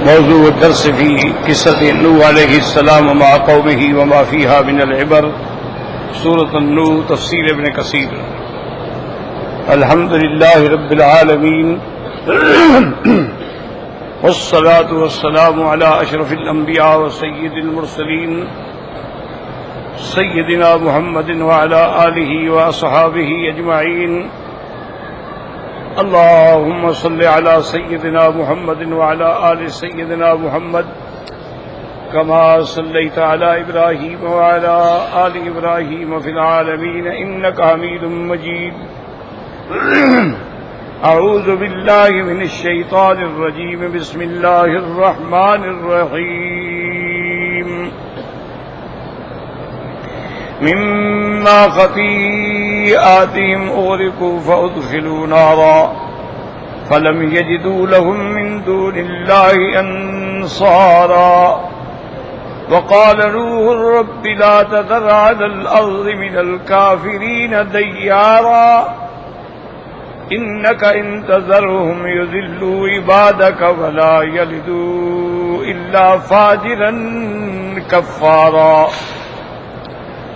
موضوع الدرس في قصة نوح عليه السلام مع قومه وما فيها من العبر، سورة النور، تفسیر ابن کثیر۔ الحمد لله رب العالمين والصلاة والسلام على أشرف الأنبياء وسيد المرسلين سيدنا محمد وعلى آله وأصحابه أجمعين۔ اللهم صل على سيدنا محمد وعلى آل سيدنا محمد كما صليت على إبراهيم وعلى آل إبراهيم في العالمين إنك حميد مجيد۔ أعوذ بالله من الشيطان الرجيم، بسم الله الرحمن الرحيم۔ مما خطيئاتهم أغرقوا فأدخلوا نارا فلم يجدوا لهم من دون الله أنصارا۔ وقال نوح رب لا تذر على الأرض من الكافرين ديارا إنك إن تذرهم يضلوا عبادك ولا يلدوا إلا فاجرا كفارا۔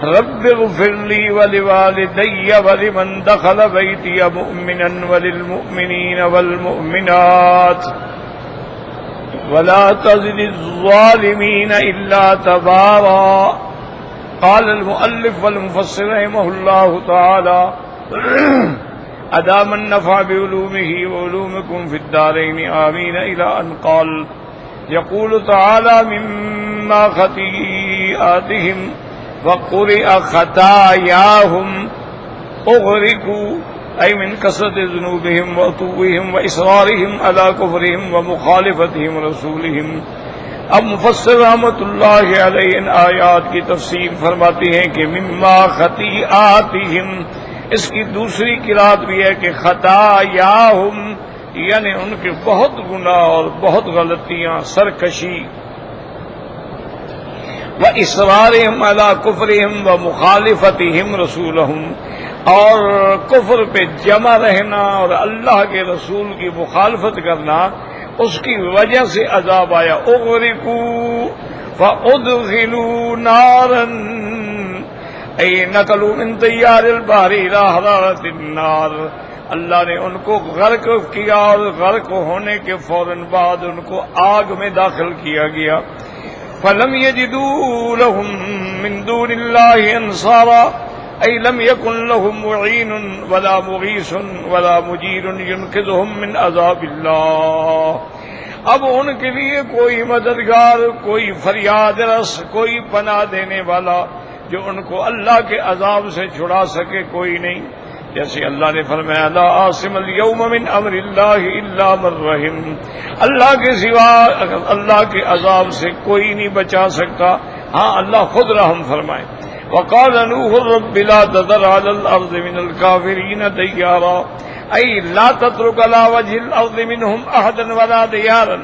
رب اغفر لي ولوالدي ولمن دخل بيتي مؤمنا وللمؤمنين والمؤمنات ولا تزد الظالمين إلا تبارا۔ قال المؤلف والمفسر رحمه الله تعالى أدام النفع بعلومه وعلومكم في الدارين آمين، إلى أن قال يقول تعالى مما خطيئاتهم وقرئ خطاياهم أغرقوا، أي من كثرة ذنوبهم وعتوهم وإصرارهم على كفرهم ومخالفتهم رسولهم۔ اب مفسر رحمۃ اللہ علیہ ان آیات کی تفسیر فرماتے ہیں کہ مما خطیئاتہم، اس کی دوسری قرات بھی ہے کہ خطایاہم، یعنی ان کے بہت گناہ اور بہت غلطیاں، سرکشی، وَإِصْرَارِهِمْ عَلَىٰ كُفْرِهِمْ وَمُخَالِفَتِهِمْ رَسُولَهُمْ، اور کفر پہ جمع رہنا اور اللہ کے رسول کی مخالفت کرنا، اس کی وجہ سے عذاب آیا۔ اغرقوا فادخلوا نارا، اے نقلوا من تیار البحر الى حرارة النار، اللہ نے ان کو غرق کیا اور غرق ہونے کے فوراً بعد ان کو آگ میں داخل کیا گیا۔ فلم يجدوا لهم من دون الله انصارا، أي لم يكن لهم معين ولا مغيث ولا مجير ينقذهم من عذاب الله۔ اب ان کے لیے کوئی مددگار، کوئی فریاد رس، کوئی پناہ دینے والا جو ان کو اللہ کے عذاب سے چھڑا سکے کوئی نہیں۔ جیسے اللہ نے فرمایا لا عاصم اليوم من امر اللہ الا من رحم، اللہ کے سوا اللہ کے عذاب سے کوئی نہیں بچا سکتا، ہاں اللہ خود رحم فرمائے۔ وقال نوح رب لا تذر على الارض من الكافرين ديارا، اي لا تترك على وجه الارض منهم احدا ولا ديارا۔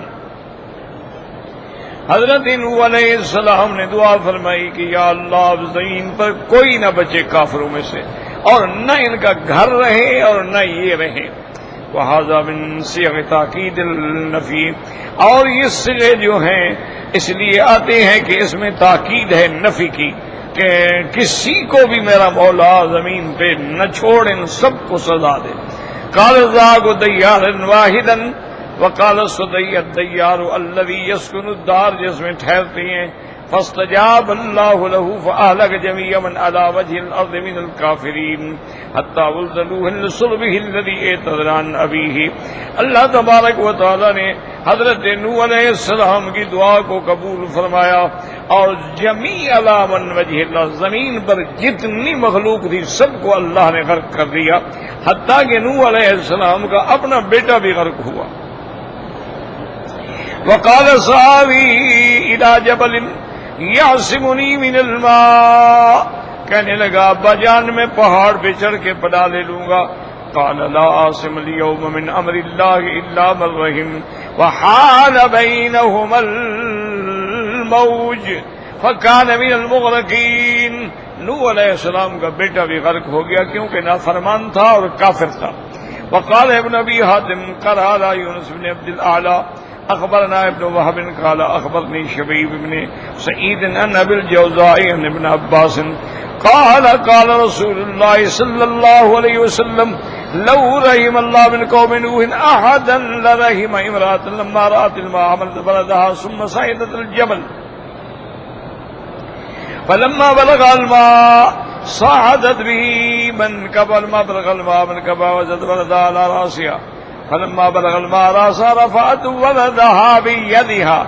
حضرت نوح علیہ السلام نے دعا فرمائی کہ یا اللہ اب زمین پر کوئی نہ بچے کافروں میں سے، اور نہ ان کا گھر رہے اور نہ یہ رہے۔ وَهَذَا مِن صِيغِ تَأْكِيدِ النَّفِي، اور یہ صيغے جو ہیں اس لیے آتے ہیں کہ اس میں تاکید ہے نفی کی، کہ کسی کو بھی میرا مولا زمین پہ نہ چھوڑ، ان سب کو سزا دے۔ قَالَ ذَاقُ دَيَّارًا وَاحِدًا، وَقَالَ الصُّدَيَّ الدَّيَّارُ الَّذِي يَسْكُنُ الدَّارَ، جس میں ٹھہرتے ہیں۔ فاستجاب اللہ له فأهلك جميع من على وجه الأرض من الكافرين حتى ولد نوح لصلبه الذي اعتذر عن أبيه۔ اللہ تبارک و تعالی نے حضرت نوح علیہ السلام کی دعا کو قبول فرمایا، اور جمیع علی من وجہ الارض، زمین پر جتنی مخلوق تھی سب کو اللہ نے غرق کر دیا، حتیٰ کہ نوح علیہ السلام کا اپنا بیٹا بھی غرق ہوا۔ وقال سآوی إلى جبل یعصمنی من الماء، کہنے لگا ابا جان میں پہاڑ پہ چڑھ کے پناہ لے لوں گا۔ قال لا عاصم اليوم من امر اللہ الا من رحم وحال بینہما الموج فکان من المغرقین۔ نوح علیہ السلام کا بیٹا بھی غرق ہو گیا کیونکہ نافرمان تھا اور کافر تھا، وقال ابن ابي حاتم قال هذا يونس بن عبد الاعلى اخبرنا ابن وهب قال اخبرني شبيب بن سعيد ان ابي الجوزاء عن ابن عباس قال قال رسول الله صلى الله عليه وسلم لو رحم الله من قوم نوح احدا لرحم امرأة لما رأت الماء حملت ولدها ثم صعدت الجبل فلما بلغ الماء صعدت به منكبا ما بلغ الماء منكبا وزد ولدها على راسها فلما بلغ الماء راسها رفعت ولدها بيدها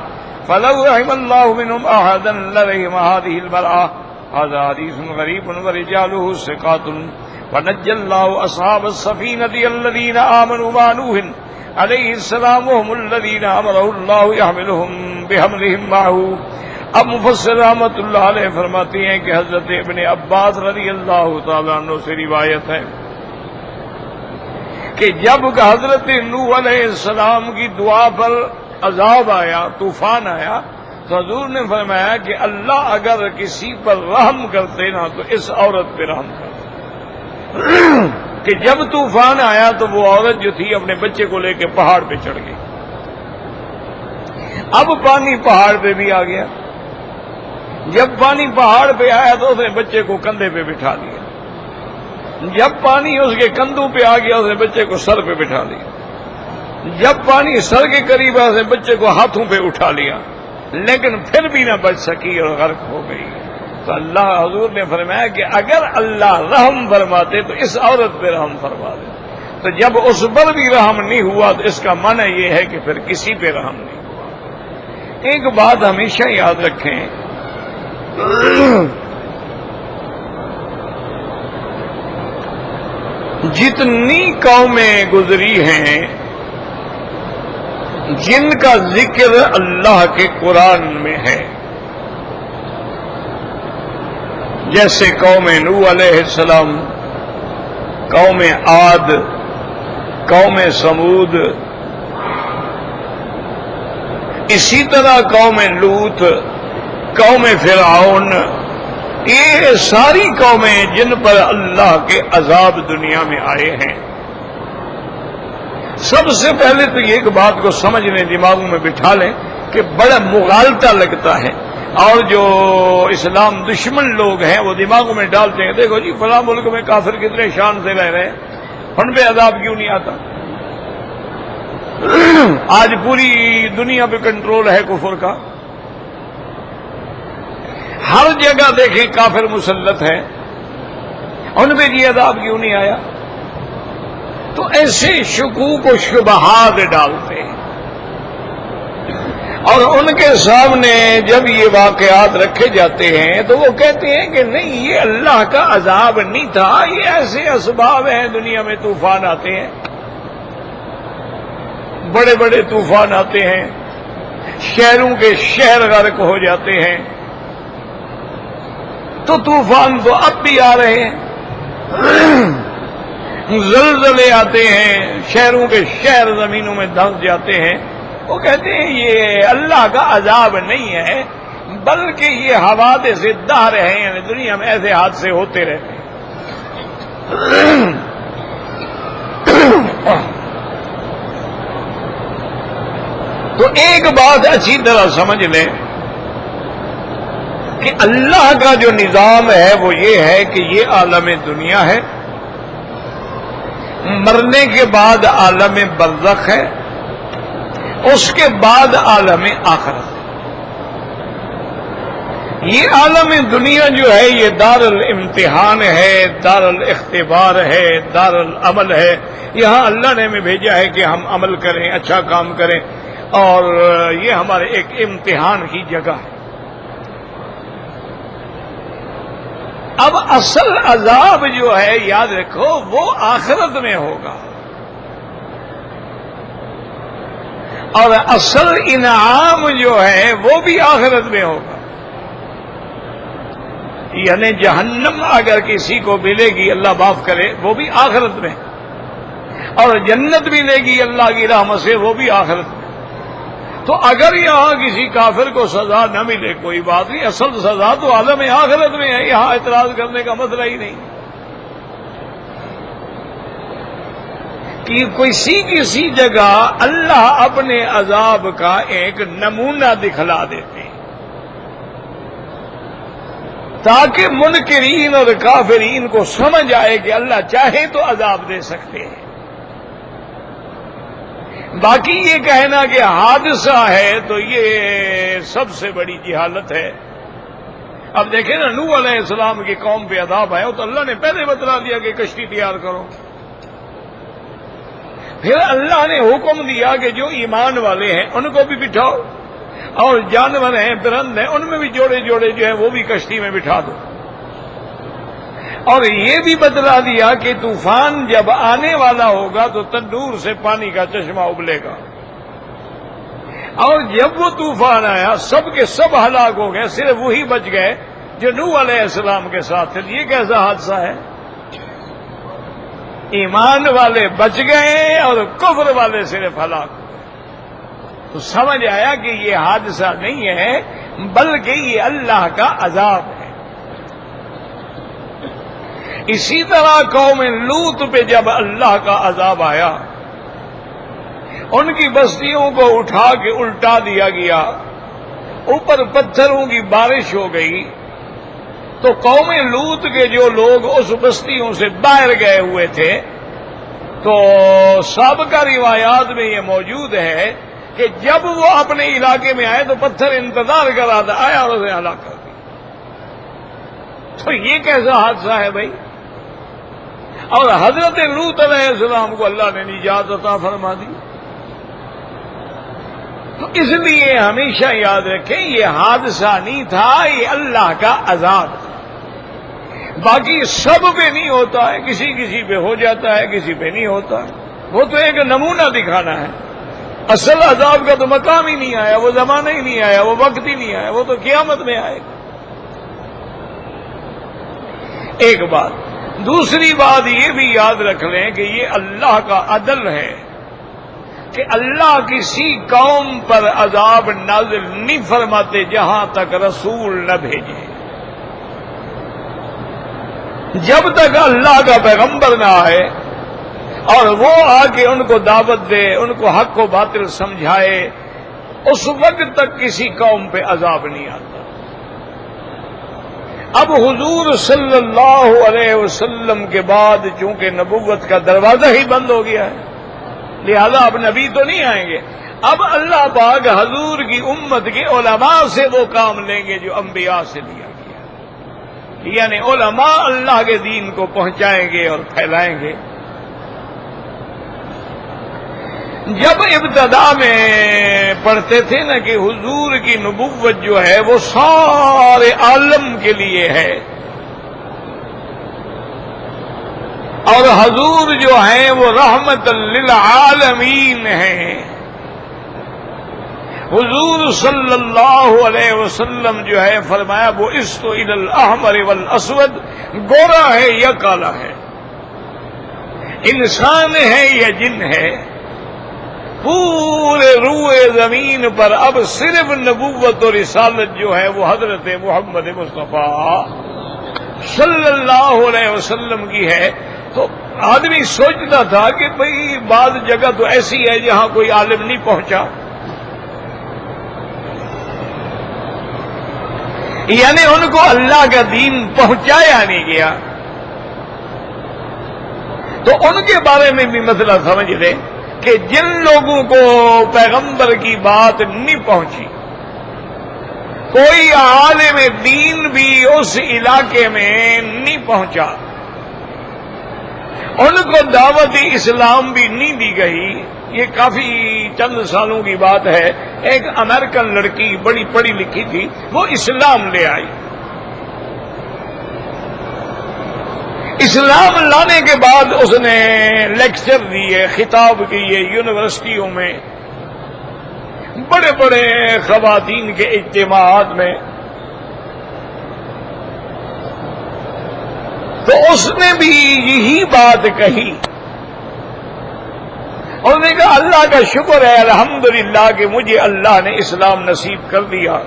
فلو رحم الله منهم احدا لرحم هذه المرأة. هذا حديث غريب ورجاله ثقات. ونجى الله اصحاب السفينة الذين آمنوا مع نوح علیہ السلام وهم الذين امره الله يحملهم بحملهم معه. اب مفسر رحمۃ اللہ علیہ فرماتے ہیں کہ حضرت ابن عباس رضی اللہ تعالیٰ عنہ سے روایت ہے کہ جب حضرت نوح علیہ السلام کی دعا پر عذاب آیا، طوفان آیا، تو حضور نے فرمایا کہ اللہ اگر کسی پر رحم کرتے نا تو اس عورت پہ رحم کرتے کہ جب طوفان آیا تو وہ عورت جو تھی اپنے بچے کو لے کے پہاڑ پہ چڑھ گئی. اب پانی پہاڑ پہ بھی آ گیا. جب پانی پہاڑ پہ آیا تو اس نے بچے کو کندھے پہ بٹھا لیا. جب پانی اس کے کندھوں پہ آ گیا اس نے بچے کو سر پہ بٹھا لیا. جب پانی سر کے قریب آیا اس نے بچے کو ہاتھوں پہ اٹھا لیا، لیکن پھر بھی نہ بچ سکی اور غرق ہو گئی. تو اللہ حضور نے فرمایا کہ اگر اللہ رحم فرماتے تو اس عورت پہ رحم فرما دے. تو جب اس پر بھی رحم نہیں ہوا تو اس کا معنی یہ ہے کہ پھر کسی پہ رحم نہیں ہوا. ایک بات ہمیشہ یاد رکھیں، جتنی قومیں گزری ہیں جن کا ذکر اللہ کے قرآن میں ہے، جیسے قوم نوح علیہ السلام، قوم عاد، قوم سمود، اسی طرح قوم لوط، قوم فرعون، یہ ساری قومیں جن پر اللہ کے عذاب دنیا میں آئے ہیں. سب سے پہلے تو یہ ایک بات کو سمجھ لیں، دماغوں میں بٹھا لیں کہ بڑا مغالطہ لگتا ہے، اور جو اسلام دشمن لوگ ہیں وہ دماغوں میں ڈالتے ہیں دیکھو جی فلاں ملک میں کافر کتنے شان سے رہ رہے ہیں، ان پہ عذاب کیوں نہیں آتا. آج پوری دنیا پہ کنٹرول ہے کفر کا، ہر جگہ دیکھیں کافر مسلط ہے، ان پہ یہ عذاب کیوں نہیں آیا؟ تو ایسے شکوک و شبہات ڈالتے ہیں، اور ان کے سامنے جب یہ واقعات رکھے جاتے ہیں تو وہ کہتے ہیں کہ نہیں یہ اللہ کا عذاب نہیں تھا، یہ ایسے اسباب ہیں. دنیا میں طوفان آتے ہیں، بڑے بڑے طوفان آتے ہیں، شہروں کے شہر غرق ہو جاتے ہیں. تو طوفان تو اب بھی آ رہے ہیں، زلزلے آتے ہیں، شہروں کے شہر زمینوں میں دھنس جاتے ہیں. وہ کہتے ہیں یہ اللہ کا عذاب نہیں ہے بلکہ یہ حوادث دہر ہیں، یعنی دنیا میں ایسے حادثے ہوتے رہتے ہیں. تو ایک بات اچھی طرح سمجھ لیں کہ اللہ کا جو نظام ہے وہ یہ ہے کہ یہ عالم دنیا ہے، مرنے کے بعد عالم برزخ ہے، اس کے بعد عالم آخرت. یہ عالم دنیا جو ہے یہ دار الامتحان ہے، دار الاختبار ہے، دار العمل ہے. یہاں اللہ نے ہمیں بھیجا ہے کہ ہم عمل کریں، اچھا کام کریں، اور یہ ہمارے ایک امتحان کی جگہ ہے. اب اصل عذاب جو ہے یاد رکھو وہ آخرت میں ہوگا، اور اصل انعام جو ہے وہ بھی آخرت میں ہوگا. یعنی جہنم اگر کسی کو ملے گی اللہ معاف کرے وہ بھی آخرت میں، اور جنت ملے گی اللہ کی رحمت سے وہ بھی آخرت میں. تو اگر یہاں کسی کافر کو سزا نہ ملے کوئی بات نہیں، اصل سزا تو عالم آخرت میں ہے، یہاں اعتراض کرنے کا مسئلہ ہی نہیں. کہ کسی جگہ اللہ اپنے عذاب کا ایک نمونہ دکھلا دیتے ہیں تاکہ منکرین اور کافرین کو سمجھ آئے کہ اللہ چاہے تو عذاب دے سکتے ہیں۔ باقی یہ کہنا کہ حادثہ ہے تو یہ سب سے بڑی جہالت ہے۔ اب دیکھیں نا، نوح علیہ السلام کی قوم پہ عذاب آیا تو اللہ نے پہلے بتلا دیا کہ کشتی تیار کرو، پھر اللہ نے حکم دیا کہ جو ایمان والے ہیں ان کو بھی بٹھاؤ، اور جانور ہیں، پرند ہیں، ان میں بھی جوڑے جوڑے جو ہیں وہ بھی کشتی میں بٹھا دو، اور یہ بھی بتلا دیا کہ طوفان جب آنے والا ہوگا تو تندور سے پانی کا چشمہ ابلے گا، اور جب وہ طوفان آیا سب کے سب ہلاک ہو گئے، صرف وہی بچ گئے جو نوح علیہ السلام کے ساتھ تھے۔ یہ کیسا حادثہ ہے؟ ایمان والے بچ گئے اور کفر والے صرف ہلاک ہوئے۔ تو سمجھ آیا کہ یہ حادثہ نہیں ہے بلکہ یہ اللہ کا عذاب ہے۔ اسی طرح قوم لوط پہ جب اللہ کا عذاب آیا، ان کی بستیوں کو اٹھا کے الٹا دیا گیا، اوپر پتھروں کی بارش ہو گئی، تو قوم لوط کے جو لوگ اس بستیوں سے باہر گئے ہوئے تھے، تو سابقہ روایات میں یہ موجود ہے کہ جب وہ اپنے علاقے میں آئے تو پتھر انتظار کر رہا تھا، آیا اور اسے ہلاک کر دیا۔ تو یہ کیسا حادثہ ہے بھائی؟ اور حضرت لوط علیہ السلام کو اللہ نے نجات عطا فرما دی۔ تو اس لیے ہمیشہ یاد رکھیں یہ حادثہ نہیں تھا، یہ اللہ کا عذاب تھا۔ باقی سب پہ نہیں ہوتا ہے، کسی کسی پہ ہو جاتا ہے، کسی پہ نہیں ہوتا ہے، وہ تو ایک نمونہ دکھانا ہے۔ اصل عذاب کا تو مقام ہی نہیں آیا، وہ زمانہ ہی نہیں آیا، وہ وقت ہی نہیں آیا، وہ تو قیامت میں آئے گا۔ ایک بات، دوسری بات یہ بھی یاد رکھ لیں کہ یہ اللہ کا عدل ہے کہ اللہ کسی قوم پر عذاب نازل نہیں فرماتے جہاں تک رسول نہ بھیجے۔ جب تک اللہ کا پیغمبر نہ آئے اور وہ آ کے ان کو دعوت دے، ان کو حق و باطل سمجھائے، اس وقت تک کسی قوم پہ عذاب نہیں آتا۔ اب حضور صلی اللہ علیہ وسلم کے بعد چونکہ نبوت کا دروازہ ہی بند ہو گیا ہے، لہذا اب نبی تو نہیں آئیں گے۔ اب اللہ پاک حضور کی امت کے علماء سے وہ کام لیں گے جو انبیاء سے لیا گیا، یعنی علماء اللہ کے دین کو پہنچائیں گے اور پھیلائیں گے۔ جب ابتدا میں پڑھتے تھے نا کہ حضور کی نبوت جو ہے وہ سارے عالم کے لیے ہے، اور حضور جو ہیں وہ رحمت للعالمین ہیں، حضور صلی اللہ علیہ وسلم جو ہے فرمایا بعثت الی الاحمر والاسود، گورا ہے یا کالا ہے، انسان ہے یا جن ہے، پورے روئے زمین پر اب صرف نبوت اور رسالت جو ہے وہ حضرت محمد مصطفیٰ صلی اللہ علیہ وسلم کی ہے۔ تو آدمی سوچتا تھا کہ بھئی بعض جگہ تو ایسی ہے جہاں کوئی عالم نہیں پہنچا، یعنی ان کو اللہ کا دین پہنچایا نہیں گیا، تو ان کے بارے میں بھی مسئلہ سمجھ لیں کہ جن لوگوں کو پیغمبر کی بات نہیں پہنچی، کوئی عالم دین بھی اس علاقے میں نہیں پہنچا، ان کو دعوت اسلام بھی نہیں دی گئی۔ یہ کافی چند سالوں کی بات ہے، ایک امریکن لڑکی بڑی پڑھی لکھی تھی، وہ اسلام لے آئی۔ اسلام لانے کے بعد اس نے لیکچر دیے، خطاب کیے یونیورسٹیوں میں، بڑے بڑے خواتین کے اجتماعات میں، تو اس نے بھی یہی بات کہی، اور نے کہا اللہ کا شکر ہے الحمدللہ کہ مجھے اللہ نے اسلام نصیب کر دیا۔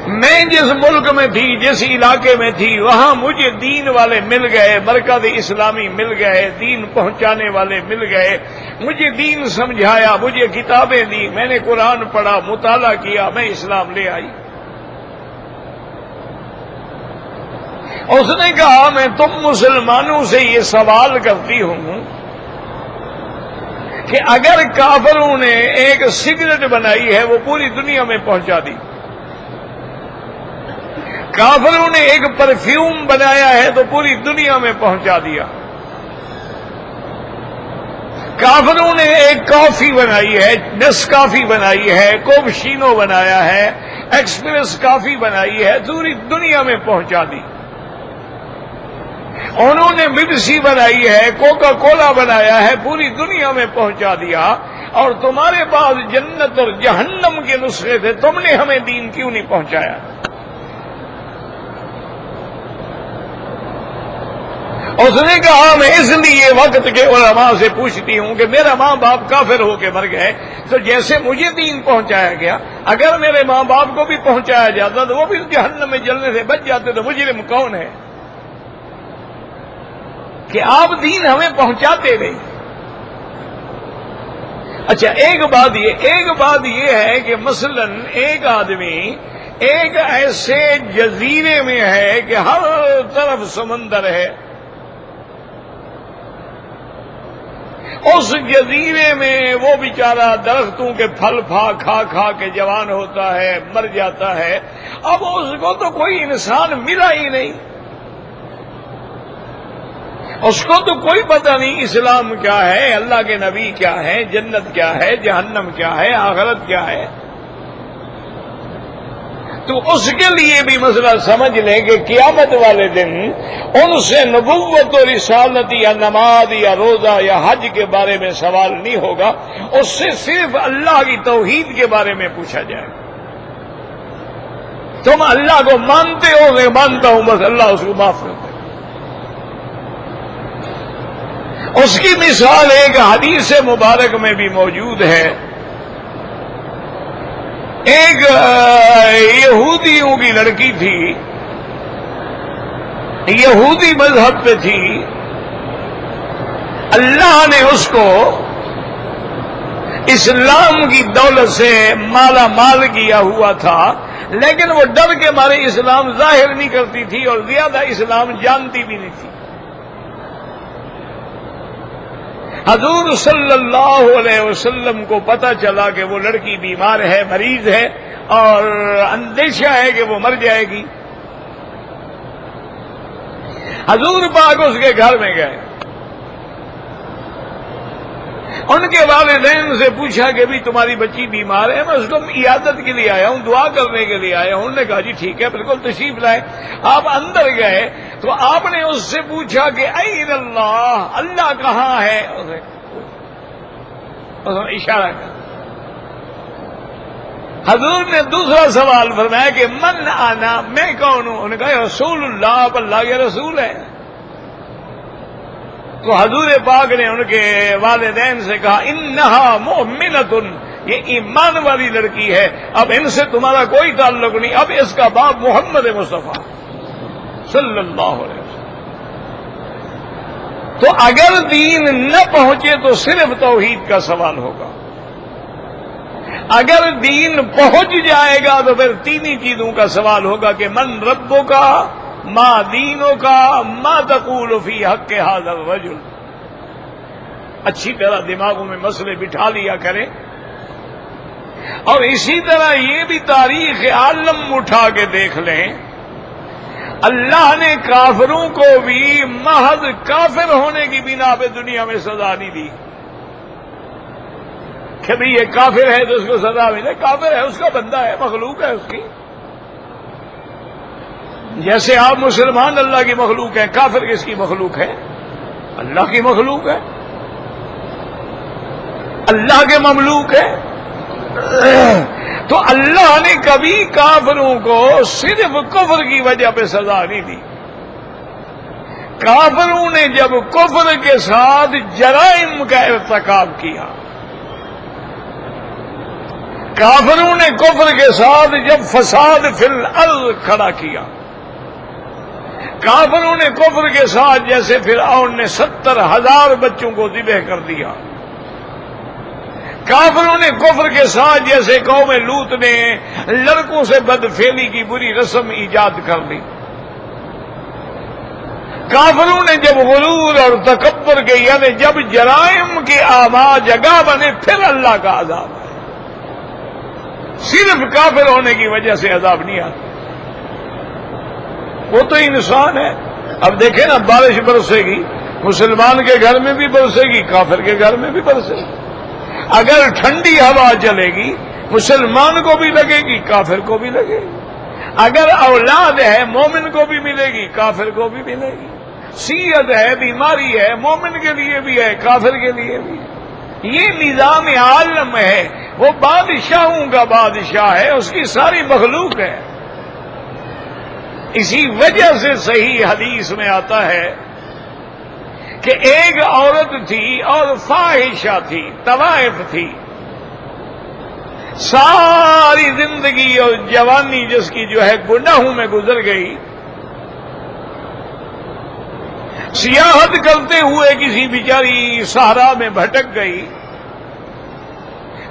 میں جس ملک میں تھی، جس علاقے میں تھی، وہاں مجھے دین والے مل گئے، مرکز اسلامی مل گئے، دین پہنچانے والے مل گئے، مجھے دین سمجھایا، مجھے کتابیں دی، میں نے قرآن پڑھا، مطالعہ کیا، میں اسلام لے آئی۔ اس نے کہا میں تم مسلمانوں سے یہ سوال کرتی ہوں کہ اگر کافروں نے ایک سگریٹ بنائی ہے وہ پوری دنیا میں پہنچا دی، کافروں نے ایک پرفیوم بنایا ہے تو پوری دنیا میں پہنچا دیا، کافروں نے ایک کافی بنائی ہے، نیس کافی بنائی ہے، کوپشینو بنایا ہے، ایکسپریس کافی بنائی ہے، پوری دنیا میں پہنچا دی، انہوں نے پیپسی بنائی ہے، کوکا کولا بنایا ہے، پوری دنیا میں پہنچا دیا، اور تمہارے پاس جنت اور جہنم کے نسخے تھے، تم نے ہمیں دین کیوں نہیں پہنچایا؟ اس نے کہا میں اس لیے وقت کے علماء سے پوچھتی ہوں کہ میرا ماں باپ کافر ہو کے مر گئے تو جیسے مجھے دین پہنچایا گیا، اگر میرے ماں باپ کو بھی پہنچایا جاتا تو وہ بھی جہنم میں جلنے سے بچ جاتے، تو مجرم کون ہے کہ آپ دین ہمیں پہنچاتے نہیں؟ اچھا ایک بات یہ ہے کہ مثلا ایک آدمی ایک ایسے جزیرے میں ہے کہ ہر طرف سمندر ہے، اس جزیرے میں وہ بیچارہ درختوں کے پھل کھا کھا کے جوان ہوتا ہے، مر جاتا ہے، اب اس کو تو کوئی انسان ملا ہی نہیں، اس کو تو کوئی پتہ نہیں اسلام کیا ہے، اللہ کے نبی کیا ہے، جنت کیا ہے، جہنم کیا ہے، آخرت کیا ہے۔ تو اس کے لیے بھی مسئلہ سمجھ لیں کہ قیامت والے دن ان سے نبوت و رسالت یا نماز یا روزہ یا حج کے بارے میں سوال نہیں ہوگا، اس سے صرف اللہ کی توحید کے بارے میں پوچھا جائے۔ تم اللہ کو مانتے ہو؟ میں مانتا ہوں، بس اللہ اس کو معاف کر دے۔ اس کی مثال ایک حدیث مبارک میں بھی موجود ہے، ایک یہودیوں کی لڑکی تھی، یہودی مذہب پہ تھی، اللہ نے اس کو اسلام کی دولت سے مالا مال کیا ہوا تھا، لیکن وہ ڈر کے مارے اسلام ظاہر نہیں کرتی تھی اور زیادہ اسلام جانتی بھی نہیں تھی۔ حضور صلی اللہ علیہ وسلم کو پتہ چلا کہ وہ لڑکی بیمار ہے، مریض ہے، اور اندیشہ ہے کہ وہ مر جائے گی۔ حضور پاک اس کے گھر میں گئے، ان کے والدین سے پوچھا کہ بھی تمہاری بچی بیمار ہے، میں اس کو عیادت کے لیے آیا ہوں، دعا کرنے کے لیے آیا ہوں۔ انہوں نے کہا جی ٹھیک ہے، بالکل تشریف لائے۔ آپ اندر گئے تو آپ نے اس سے پوچھا کہ این اللہ، اللہ کہاں ہے؟ اس نے اشارہ کیا۔ حضور نے دوسرا سوال فرمایا کہ من آنا، میں کون ہوں؟ انہوں نے کہا رسول اللہ، آپ اللہ کے رسول ہیں۔ تو حضور پاک نے ان کے والدین سے کہا انہا مؤمنۃ، یہ ایمان والی لڑکی ہے، اب ان سے تمہارا کوئی تعلق نہیں، اب اس کا باپ محمد مصطفیٰ صلی اللہ علیہ وسلم۔ تو اگر دین نہ پہنچے تو صرف توحید کا سوال ہوگا، اگر دین پہنچ جائے گا تو پھر تین ہی چیزوں کا سوال ہوگا کہ من ربوں کا، ما دینوں کا، ما تقول فی حق ھذا الرجل۔ اچھی طرح دماغوں میں مسئلے بٹھا لیا کریں، اور اسی طرح یہ بھی تاریخ عالم اٹھا کے دیکھ لیں، اللہ نے کافروں کو بھی محض کافر ہونے کی بنا پہ دنیا میں سزا نہیں دی کہ بھی یہ کافر ہے تو اس کو سزا ملے۔ کافر ہے، اس کا بندہ ہے، مخلوق ہے اس کی، جیسے آپ مسلمان اللہ کی مخلوق ہیں، کافر کس کی مخلوق ہے؟ اللہ کی مخلوق ہے، اللہ کے مملوک ہے۔ تو اللہ نے کبھی کافروں کو صرف کفر کی وجہ پہ سزا نہیں دی، کافروں نے جب کفر کے ساتھ جرائم کا ارتکاب کیا، کافروں نے کفر کے ساتھ جب فساد فی الارض کھڑا کیا، کافروں نے کفر کے ساتھ جیسے فرعون نے 70,000 بچوں کو ذبح کر دیا، کافروں نے کفر کے ساتھ جیسے قوم لوط نے لڑکوں سے بدفعلی کی بری رسم ایجاد کر لی، کافروں نے جب غرور اور تکبر کے یعنی جب جرائم کے آماد جگہ بنے، پھر اللہ کا عذاب ہے۔ صرف کافر ہونے کی وجہ سے عذاب نہیں آتا، وہ تو انسان ہے۔ اب دیکھیں نا، بارش برسے گی، مسلمان کے گھر میں بھی برسے گی، کافر کے گھر میں بھی برسے گی۔ اگر ٹھنڈی ہوا چلے گی، مسلمان کو بھی لگے گی، کافر کو بھی لگے گی۔ اگر اولاد ہے، مومن کو بھی ملے گی، کافر کو بھی ملے گی۔ صحت ہے، بیماری ہے، مومن کے لیے بھی ہے، کافر کے لیے بھی ہے۔ یہ نظام عالم ہے، وہ بادشاہوں کا بادشاہ ہے، اس کی ساری مخلوق ہے۔ اسی وجہ سے صحیح حدیث میں آتا ہے کہ ایک عورت تھی اور فاحشہ تھی، طوائف تھی، ساری زندگی اور جوانی جس کی جو ہے گناہوں میں گزر گئی، سیاحت کرتے ہوئے کسی بیچاری صحرا میں بھٹک گئی،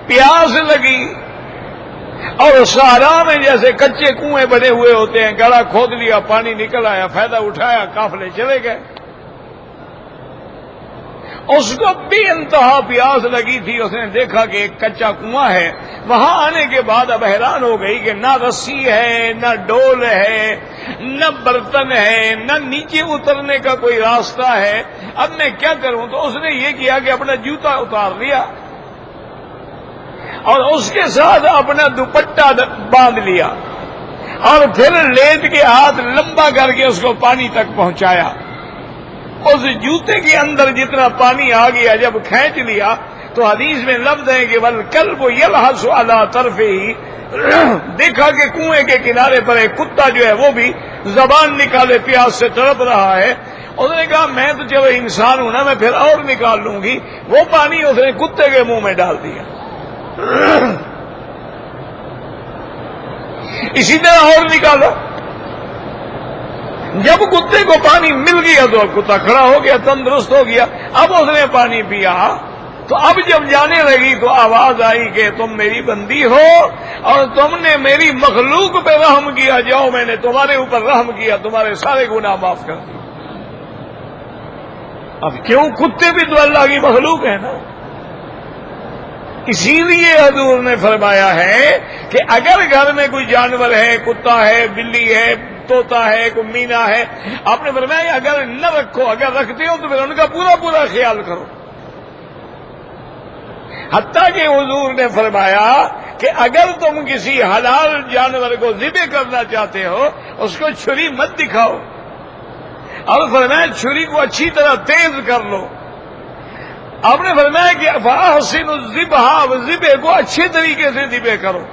پیاس لگی اور صحرا میں جیسے کچے کنویں بنے ہوئے ہوتے ہیں، گڑھا کھود لیا، پانی نکل آیا، فائدہ اٹھایا، قافلے چلے گئے۔ اس کو بھی انتہا پیاس لگی تھی، اس نے دیکھا کہ ایک کچا کنواں ہے، وہاں آنے کے بعد اب حیران ہو گئی کہ نہ رسی ہے، نہ ڈول ہے، نہ برتن ہے، نہ نیچے اترنے کا کوئی راستہ ہے، اب میں کیا کروں؟ تو اس نے یہ کیا کہ اپنا جوتا اتار لیا اور اس کے ساتھ اپنا دوپٹہ باندھ لیا اور پھر لیٹ کے ہاتھ لمبا کر کے اس کو پانی تک پہنچایا۔ اس جوتے کے اندر جتنا پانی آ گیا، جب کھینچ لیا تو حدیث میں لفظ ہے کہ والکلب یلحس علی طرفہ، دیکھا کہ کنویں کے کنارے پر ایک کتا جو ہے وہ بھی زبان نکالے پیاس سے تڑپ رہا ہے۔ اس نے کہا میں تو چلو انسان ہوں نا، میں پھر اور نکال لوں گی۔ وہ پانی اس نے کتے کے منہ میں ڈال دیا۔ اسی طرح اور نکالا، جب کتے کو پانی مل گیا تو کتا کھڑا ہو گیا، تندرست ہو گیا۔ اب اس نے پانی پیا تو اب جب جانے لگی تو آواز آئی کہ تم میری بندی ہو اور تم نے میری مخلوق پہ رحم کیا، جاؤ میں نے تمہارے اوپر رحم کیا، تمہارے سارے گناہ معاف کر دیے۔ اب کیوں؟ کتے بھی تو اللہ کی مخلوق ہے نا۔ اسی لیے حضور نے فرمایا ہے کہ اگر گھر میں کوئی جانور ہے، کتا ہے، بلی ہے، طوطا ہے، کوئی مینا ہے، آپ نے فرمایا اگر نہ رکھو، اگر رکھتے ہو تو پھر ان کا پورا پورا خیال کرو۔ حتیٰ کہ حضور نے فرمایا کہ اگر تم کسی حلال جانور کو ذبح کرنا چاہتے ہو، اس کو چھری مت دکھاؤ، اور فرمایا چھری کو اچھی طرح تیز کر لو۔ آپ نے فرمایا کہ فَأَحْسِنُوا الذِّبْحَ، ذبح کو اچھے طریقے سے ذبح کرو۔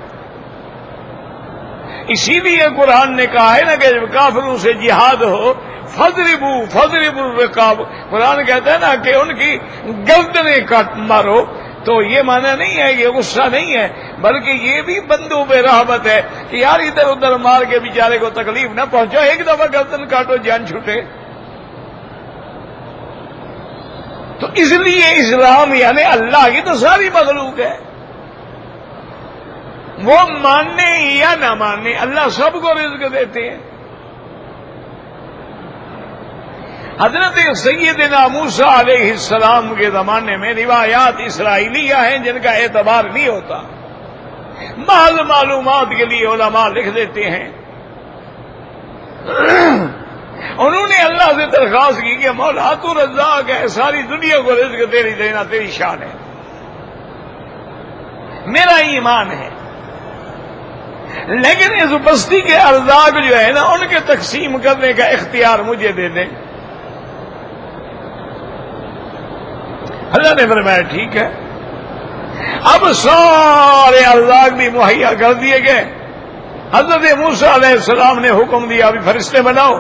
اسی لیے قرآن نے کہا ہے نا کہ جب کافروں سے جہاد ہو فَضْرِبُوا الرِّقَابَ، قرآن کہتا ہے نا کہ ان کی گردنیں کاٹ مارو۔ تو یہ معنی نہیں ہے، یہ غصہ نہیں ہے، بلکہ یہ بھی بندوں پہ رحمت ہے کہ یار ادھر ادھر مار کے بیچارے کو تکلیف نہ پہنچو، ایک دفعہ گردن کاٹو جان چھوٹے۔ تو اس لیے اسلام یعنی اللہ کی تو ساری مخلوق ہے، وہ ماننے یا نہ ماننے اللہ سب کو رزق دیتے ہیں۔ حضرت سیدنا موسیٰ علیہ السلام کے زمانے میں روایات اسرائیلیہ ہیں جن کا اعتبار نہیں ہوتا، محض معلومات کے لیے علماء لکھ دیتے ہیں۔ انہوں نے اللہ سے درخواست کی کہ مولا تو رزاق ہے، ساری دنیا کو رزق تیری دینا تیری شان ہے، میرا ایمان ہے، لیکن اس بستی کے ارزاق جو ہے نا ان کے تقسیم کرنے کا اختیار مجھے دے دیں۔ اللہ نے فرمایا ٹھیک ہے۔ اب سارے ارزاق بھی مہیا کر دیے گئے۔ حضرت موسیٰ علیہ السلام نے حکم دیا ابھی فرشتے بناؤ،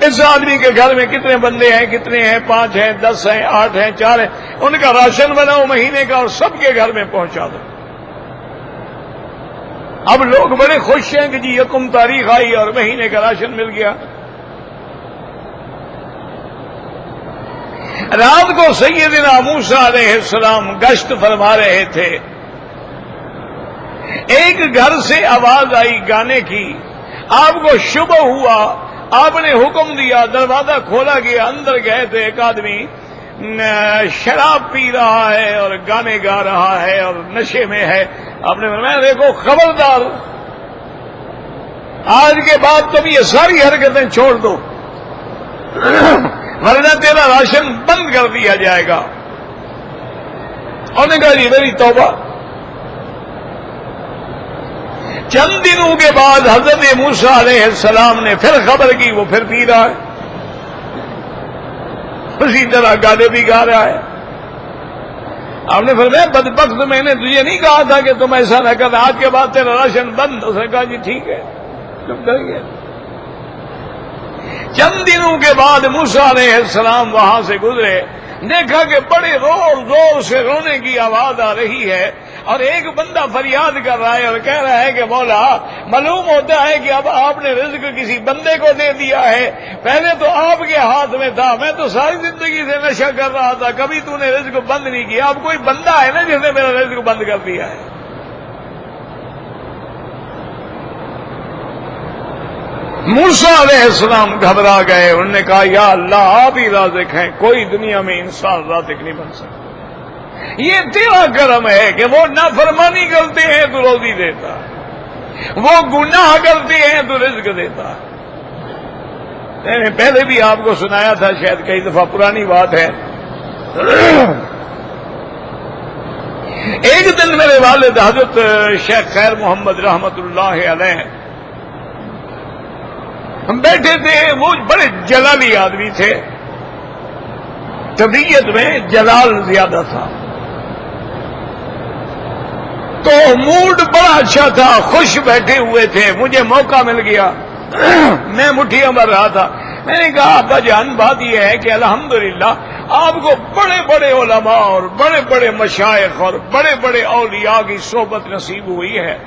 اس آدمی کے گھر میں کتنے بندے ہیں، کتنے ہیں، 5 ہیں، 10 ہیں، 8 ہیں، 4 ہیں، ان کا راشن بناؤ مہینے کا اور سب کے گھر میں پہنچا دو۔ اب لوگ بڑے خوش ہیں کہ جی یکم تاریخ آئی اور مہینے کا راشن مل گیا. رات کو سیدنا موسیٰ علیہ السلام گشت فرما رہے تھے. ایک گھر سے آواز آئی گانے کی. آپ کو شبہ ہوا, آپ نے حکم دیا, دروازہ کھولا گیا, اندر گئے تو ایک آدمی شراب پی رہا ہے اور گانے گا رہا ہے اور نشے میں ہے. آپ نے فرمایا دیکھو خبردار, آج کے بعد تم یہ ساری حرکتیں چھوڑ دو ورنہ تیرا راشن بند کر دیا جائے گا. اور نے کہا جی میری توبہ. چند دنوں کے بعد حضرت موسیٰ علیہ السلام نے پھر خبر کی, وہ پھر پی رہا ہے, اسی طرح گانے بھی گا رہا ہے. آپ نے فرمایا بدبخت, میں نے تجھے نہیں کہا تھا کہ تم ایسا نہ کر, آج کے بعد تیرا راشن بند. اس نے کہا جی ٹھیک ہے, چپ کر گیا. چند دنوں کے بعد موسیٰ علیہ السلام وہاں سے گزرے, دیکھا کہ بڑے زور سے رونے کی آواز آ رہی ہے اور ایک بندہ فریاد کر رہا ہے اور کہہ رہا ہے کہ مولا معلوم ہوتا ہے کہ اب آپ نے رزق کسی بندے کو دے دیا ہے, پہلے تو آپ کے ہاتھ میں تھا, میں تو ساری زندگی سے نشہ کر رہا تھا, کبھی تو نے رزق بند نہیں کیا, اب کوئی بندہ ہے نا جس نے میرا رزق بند کر دیا ہے. موسیٰ علیہ السلام گھبرا گئے. انہوں نے کہا یا اللہ آپ ہی رازق ہیں, کوئی دنیا میں انسان رازق نہیں بن سکتا. یہ تیرا کرم ہے کہ وہ نافرمانی کرتے ہیں تو روزی دیتا, وہ گناہ کرتے ہیں تو رزق دیتا. میں نے پہلے بھی آپ کو سنایا تھا, شاید کئی دفعہ پرانی بات ہے. ایک دن میرے والد حضرت شیخ خیر محمد رحمت اللہ علیہ ہم بیٹھے تھے. وہ بڑے جلالی آدمی تھے, طبیعت میں جلال زیادہ تھا, تو موڈ بڑا اچھا تھا, خوش بیٹھے ہوئے تھے. مجھے موقع مل گیا, میں مٹھیاں بھر رہا تھا. میں نے کہا ابا جان بات یہ ہے کہ الحمدللہ آپ کو بڑے بڑے علماء اور بڑے بڑے مشائخ اور بڑے بڑے اولیاء کی صحبت نصیب ہوئی ہے.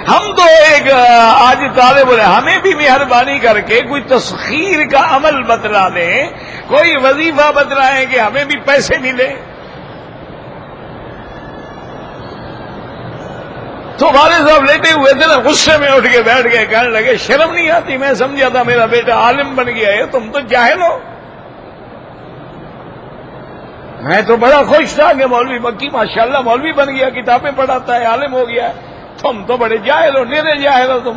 ہم تو ایک آج طالب بولے ہمیں بھی مہربانی کر کے کوئی تسخیر کا عمل بتلا دیں, کوئی وظیفہ بتلائیں کہ ہمیں بھی پیسے ملے. تو والد صاحب لیٹے ہوئے تھے نا, غصے میں اٹھ کے بیٹھ گئے, کہنے لگے شرم نہیں آتی, میں سمجھا تھا میرا بیٹا عالم بن گیا ہے, تم تو جاہل ہو. میں تو بڑا خوش تھا کہ مولوی مکی ماشاءاللہ مولوی بن گیا, کتابیں پڑھاتا ہے, عالم ہو گیا ہے. تم تو بڑے جاہل ہو, نیرے جاہل ہو تم.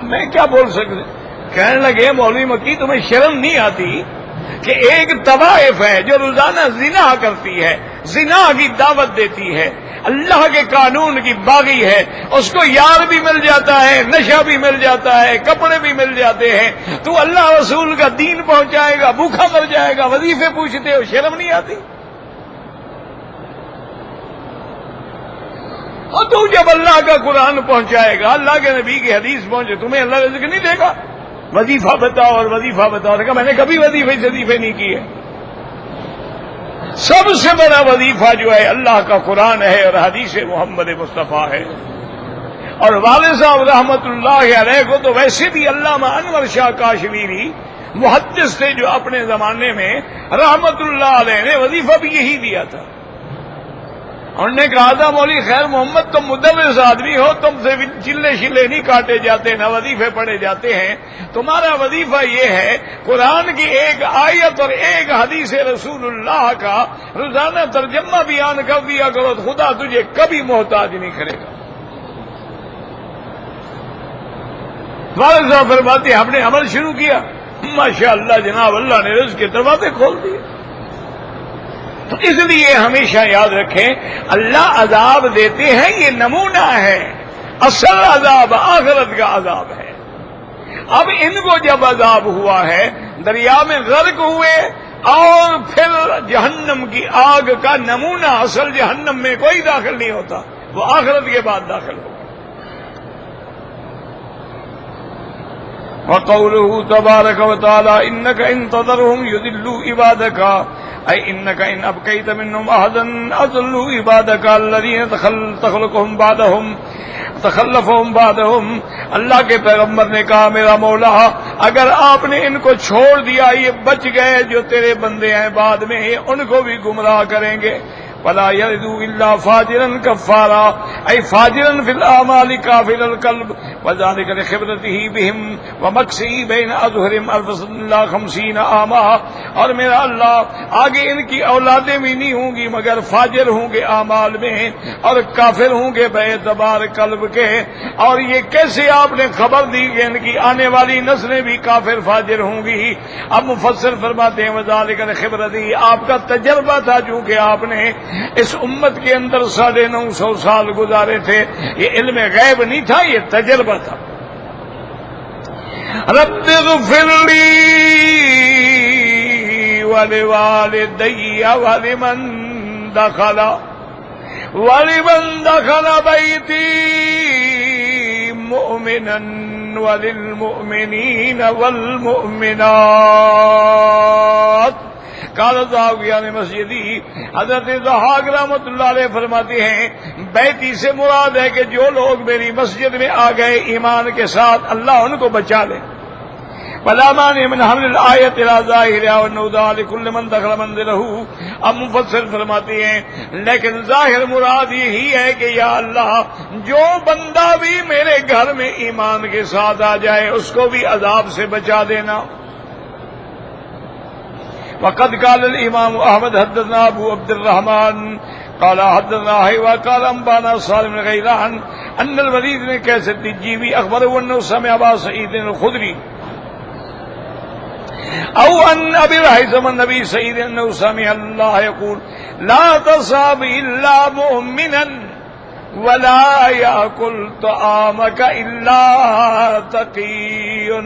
میں کیا بول سکتے. کہنے لگے مولوی مکی تمہیں شرم نہیں آتی کہ ایک طوائف ہے جو روزانہ زنا کرتی ہے, زنا کی دعوت دیتی ہے, اللہ کے قانون کی باغی ہے, اس کو یار بھی مل جاتا ہے, نشہ بھی مل جاتا ہے, کپڑے بھی مل جاتے ہیں, تو اللہ رسول کا دین پہنچائے گا, بھوکا مر جائے گا, وظیفے پوچھتے ہو, شرم نہیں آتی. اور تو جب اللہ کا قرآن پہنچائے گا, اللہ کے نبی کی حدیث پہنچے, تمہیں اللہ رزق نہیں دے گا. وظیفہ بتاؤ اور وظیفہ بتاؤ. کہا میں نے کبھی وظیفے نہیں کیے. سب سے بڑا وظیفہ جو ہے اللہ کا قرآن ہے اور حدیث محمد مصطفیٰ ہے. اور والد صاحب رحمت اللہ علیہ کو تو ویسے بھی علامہ انور شاہ کاشمیری محدث تھے جو اپنے زمانے میں رحمت اللہ علیہ نے وظیفہ بھی یہی دیا تھا. انہوں نے کہا تھا مولوی خیر محمد تم مدرس آدمی ہو, تم سے چلے شلے نہیں کاٹے جاتے, نہ وظیفے پڑھے جاتے ہیں. تمہارا وظیفہ یہ ہے قرآن کی ایک آیت اور ایک حدیث رسول اللہ کا روزانہ ترجمہ بیان کر دیا کرو, خدا تجھے کبھی محتاج نہیں کرے گا. والد صاحب فرماتے ہم نے عمل شروع کیا, ماشاء اللہ جناب اللہ نے رزق کے دروازے کھول دیے. تو اس لیے ہمیشہ یاد رکھیں اللہ عذاب دیتے ہیں, یہ نمونہ ہے, اصل عذاب آخرت کا عذاب ہے. اب ان کو جب عذاب ہوا ہے, دریا میں غرق ہوئے اور پھر جہنم کی آگ کا نمونہ, اصل جہنم میں کوئی داخل نہیں ہوتا, وہ آخرت کے بعد داخل ہوگا. وقوله تبارك وتعالى إنك إن تذرهم يضلوا عبادك اے انک ان ابقیت منهم احدا اضلوا عبادک الذین تخلفهم بعدهم. اللہ کے پیغمبر نے کہا میرا مولا اگر آپ نے ان کو چھوڑ دیا یہ بچ گئے جو تیرے بندے ہیں بعد میں ان کو بھی گمراہ کریں گے. ولا يلدوا الا فاجرا كفارا اي فاجرا في الاعمال كافر القلب وذلك لخبرته بهم ومكثه بين اظهرهم 50 عاما. اور میرا اللہ آگے ان کی اولادیں بھی نہیں ہوں گی مگر فاجر ہوں گے اعمال میں اور کافر ہوں گے بے اعتبار قلب کے. اور یہ کیسے آپ نے خبر دی کہ ان کی آنے والی نسلیں بھی کافر فاجر ہوں گی. اب مفسر فرماتے ہیں وذلك لخبرته آپ کا تجربہ تھا چونکہ آپ نے اس امت کے اندر 950 سال گزارے تھے. یہ علم غیب نہیں تھا یہ تجربہ تھا. رب اغفر لی ولوالدی ولمن دخل بیتی مؤمنا وللمؤمنین والمؤمنات. قال ضاحک مسجدی. حضرت ضحاک رحمۃ اللہ علیہ فرماتے ہیں بیتی سے مراد ہے کہ جو لوگ میری مسجد میں آ گئے ایمان کے ساتھ اللہ ان کو بچا لے. ولا مانع من حمل الآیت الى ظاہرها والنوداء لكل من دخل منزله. اب مفسر فرماتے ہیں لیکن ظاہر مراد یہی ہے کہ یا اللہ جو بندہ بھی میرے گھر میں ایمان کے ساتھ آ جائے اس کو بھی عذاب سے بچا دینا. وقد قال الامام احمد حدثنا ابو عبد الرحمن قال حدثنا حيوى قال انبانا سالم بن غيلان ان الوليد بن قيس التجيبي اخبره انه سمع ابا سعيد الخدري او ان ابي الهيثم النبي سعيد انه سمع الله يقول لا تصاب الا مؤمنا ولا يأكل طعامك الا تقي.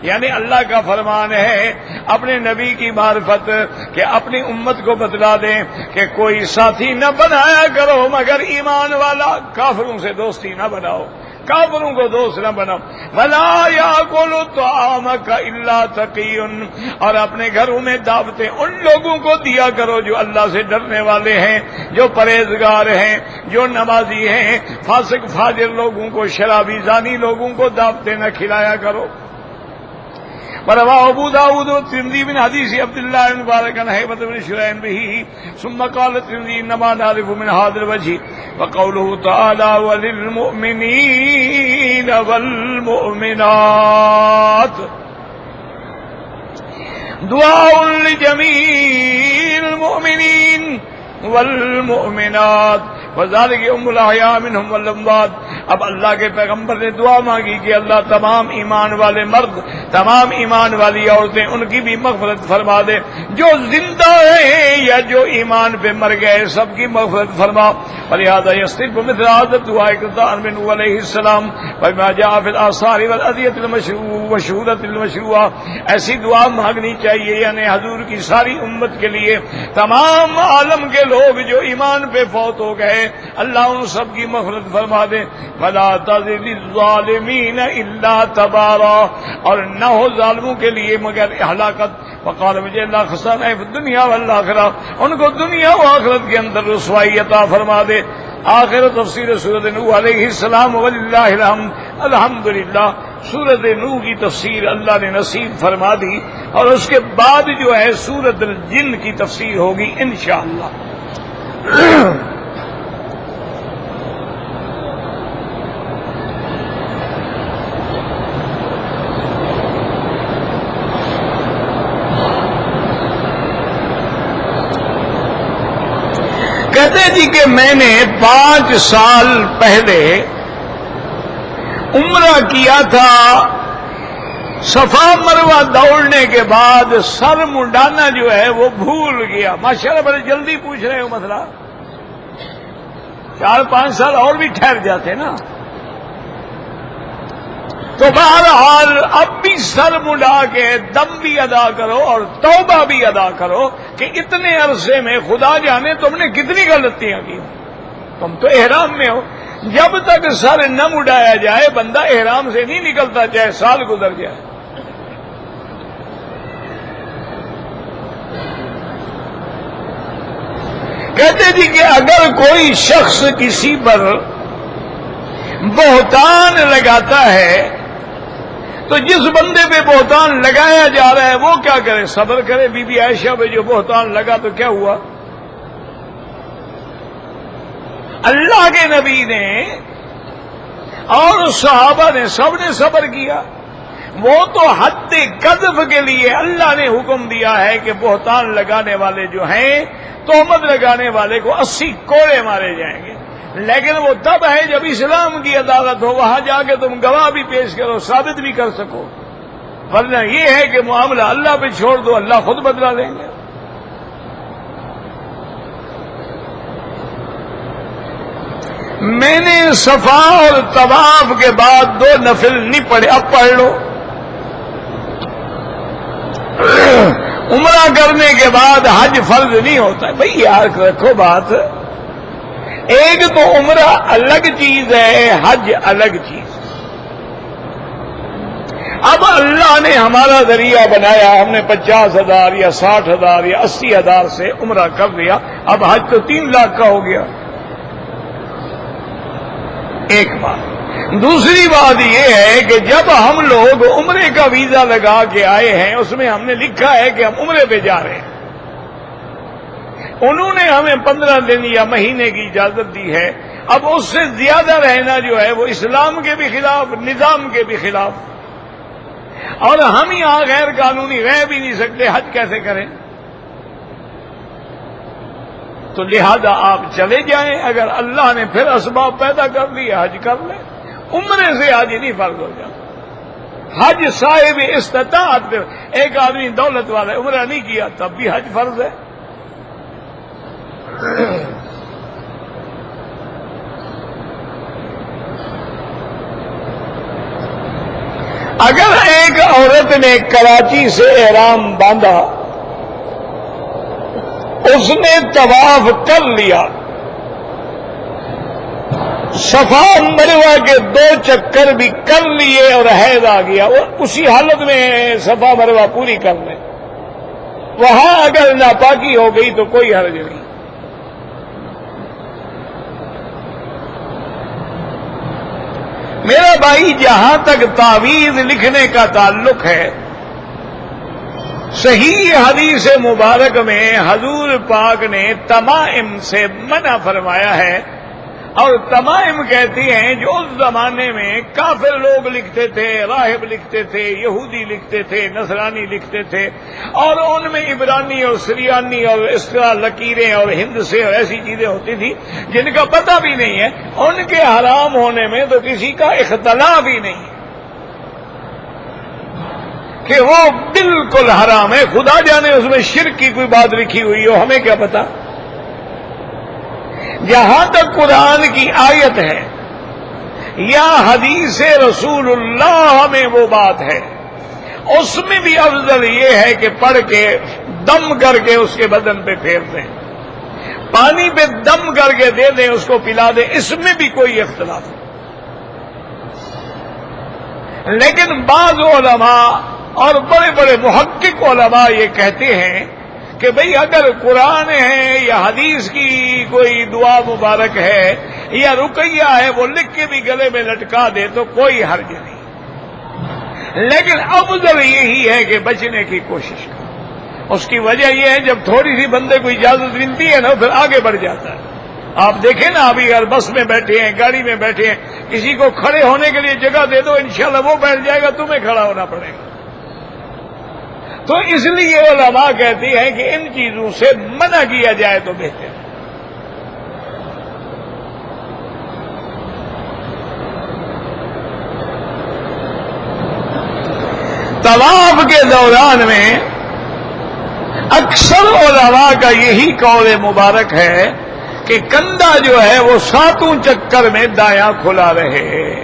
یعنی اللہ کا فرمان ہے اپنے نبی کی معرفت کہ اپنی امت کو بتلا دیں کہ کوئی ساتھی نہ بنایا کرو مگر ایمان والا. کافروں سے دوستی نہ بناؤ کافروں کو دوست نہ بناؤ. ولا یاکل طعامک الا تقی. اور اپنے گھروں میں دعوتیں ان لوگوں کو دیا کرو جو اللہ سے ڈرنے والے ہیں جو پرہیزگار ہیں جو نمازی ہیں. فاسق فاجر لوگوں کو شرابی زانی لوگوں کو دعوتیں نہ کھلایا کرو. ورواه ابو داود والترمذي من حديث عبد الله بن مبارك عن هيبة بن شريح به ثم قال الترمذي انما نعرف من هذا الوجه وقوله تعالى وللمؤمنين والمؤمنات دعاء لجميع المؤمنين والمؤمنات وذلك ام الاحیاء منهم والاموات. اب اللہ کے پیغمبر نے دعا مانگی کہ اللہ تمام ایمان والے مرد تمام ایمان والی عورتیں ان کی بھی مغفرت فرما دے. جو زندہ ہیں یا جو ایمان پہ مر گئے سب کی مغفرت فرما. ولہذا يستحب مثل هذا الدعاء اقتداء منه علیہ السلام بما جاء في الآثار والأدعية والشهودة المشروعة. ایسی دعا مانگنی چاہیے یعنی حضور کی ساری امت کے لیے تمام عالم کے لوگ جو ایمان پہ فوت ہو گئے اللہ ان سب کی مغفرت فرما دے. ولا تزد الظالمین الا تبارا. اور نہ ہو ظالموں کے لیے مگر ہلاکت. وقال مجھے اللہ خسانہ فی الدنیا والآخرہ. ان کو دنیا و آخرت کے اندر رسوائی عطا فرما دے. آخر تفسیر سورۃ نوح علیہ السلام وللہ الحمد. الحمدللہ سورۃ نوح کی تفسیر اللہ نے نصیب فرما دی اور اس کے بعد جو ہے سورۃ الجن کی تفسیر ہوگی انشاءاللہ. کہتے جی کہ میں نے 5 سال پہلے عمرہ کیا تھا. صفا مروہ دوڑنے کے بعد سر منڈانا جو ہے وہ بھول گیا. ماشاءاللہ بڑے جلدی پوچھ رہے ہو مسئلہ. 4-5 سال اور بھی ٹھہر جاتے نا. تو بہرحال اب بھی سر مڈا کے دم بھی ادا کرو اور توبہ بھی ادا کرو کہ اتنے عرصے میں خدا جانے تم نے کتنی غلطیاں کی. تم تو احرام میں ہو. جب تک سر نہ مڈایا جائے بندہ احرام سے نہیں نکلتا چاہے سال گزر جائے. کہتے جی کہ اگر کوئی شخص کسی پر بہتان لگاتا ہے تو جس بندے پہ بہتان لگایا جا رہا ہے وہ کیا کرے؟ صبر کرے۔ بی بی عائشہ پہ جو بہتان لگا تو کیا ہوا؟ اللہ کے نبی نے اور صحابہ نے سب نے صبر کیا۔ وہ تو حد قذف کے لیے اللہ نے حکم دیا ہے کہ بہتان لگانے والے جو ہیں، تہمت لگانے والے کو 80 کوڑے مارے جائیں گے، لیکن وہ تب ہے جب اسلام کی عدالت ہو، وہاں جا کے تم گواہ بھی پیش کرو، ثابت بھی کر سکو، ورنہ یہ ہے کہ معاملہ اللہ پہ چھوڑ دو، اللہ خود بدلا لیں گے۔ میں نے صفا اور طواف کے بعد 2 نفل نہیں پڑھے، اب پڑھ لو۔ عمرہ کرنے کے بعد حج فرض نہیں ہوتا ہے۔ بھئی یاد رکھو بات، ایک تو عمرہ الگ چیز ہے، حج الگ چیز۔ اب اللہ نے ہمارا ذریعہ بنایا، ہم نے 50,000 یا 60,000 یا 80,000 سے عمرہ کر لیا، اب حج تو 3 لاکھ کا ہو گیا۔ ایک بات۔ دوسری بات یہ ہے کہ جب ہم لوگ عمرے کا ویزا لگا کے آئے ہیں، اس میں ہم نے لکھا ہے کہ ہم عمرے پہ جا رہے ہیں۔ انہوں نے ہمیں 15 دن یا مہینے کی اجازت دی ہے، اب اس سے زیادہ رہنا جو ہے وہ اسلام کے بھی خلاف، نظام کے بھی خلاف، اور ہم یہاں غیر قانونی رہ بھی نہیں سکتے، حج کیسے کریں؟ تو لہذا آپ چلے جائیں، اگر اللہ نے پھر اسباب پیدا کر لیے حج کر لیں، عمرے سے حج نہیں فرض ہو جاتا۔ حج صاحب استطاعت پہ، ایک آدمی دولت والا عمرہ نہیں کیا تب بھی حج فرض ہے۔ اگر ایک عورت نے کراچی سے احرام باندھا، اس نے طواف کر لیا، صفا مروہ کے 2 چکر بھی کر لیے اور حیض آ گیا، اور اسی حالت میں صفا مروہ پوری کر لیں، وہاں اگر ناپاکی ہو گئی تو کوئی حرج نہیں۔ میرا بھائی، جہاں تک تعویذ لکھنے کا تعلق ہے، صحیح حدیث مبارک میں حضور پاک نے تمائم سے منع فرمایا ہے، اور تمائم کہتی ہیں جو اس زمانے میں کافر لوگ لکھتے تھے، راہب لکھتے تھے، یہودی لکھتے تھے، نصرانی لکھتے تھے، اور ان میں عبرانی اور سریانی اور اس طرح لکیریں اور ہند سے اور ایسی چیزیں ہوتی تھی جن کا پتہ بھی نہیں ہے، ان کے حرام ہونے میں تو کسی کا اختلاف ہی نہیں ہے کہ وہ بالکل حرام ہے، خدا جانے اس میں شرک کی کوئی بات لکھی ہوئی ہو، ہمیں کیا پتا۔ جہاں تک قرآن کی آیت ہے یا حدیث رسول اللہ میں وہ بات ہے، اس میں بھی افضل یہ ہے کہ پڑھ کے دم کر کے اس کے بدن پہ پھیر دیں، پانی پہ دم کر کے دے دیں، اس کو پلا دیں، اس میں بھی کوئی اختلاف نہیں۔ لیکن بعض علماء اور بڑے بڑے محقق علماء یہ کہتے ہیں کہ بھئی اگر قرآن ہے یا حدیث کی کوئی دعا مبارک ہے یا رقیہ ہے، وہ لکھ کے بھی گلے میں لٹکا دے تو کوئی حرج نہیں، لیکن افضل یہی ہے کہ بچنے کی کوشش کرو۔ اس کی وجہ یہ ہے جب تھوڑی سی بندے کو اجازت ملتی ہے نا، پھر آگے بڑھ جاتا ہے۔ آپ دیکھیں نا، ابھی اگر بس میں بیٹھے ہیں، گاڑی میں بیٹھے ہیں، کسی کو کھڑے ہونے کے لیے جگہ دے دو، انشاءاللہ وہ بیٹھ جائے گا، تمہیں کھڑا ہونا پڑے گا۔ تو اس لیے علماء کہتی ہیں کہ ان چیزوں سے منع کیا جائے تو بہتر ہے۔ طواف کے دوران میں اکثر علماء کا یہی قول مبارک ہے کہ کندھا جو ہے وہ 7 چکر میں دایاں کھلا رہے۔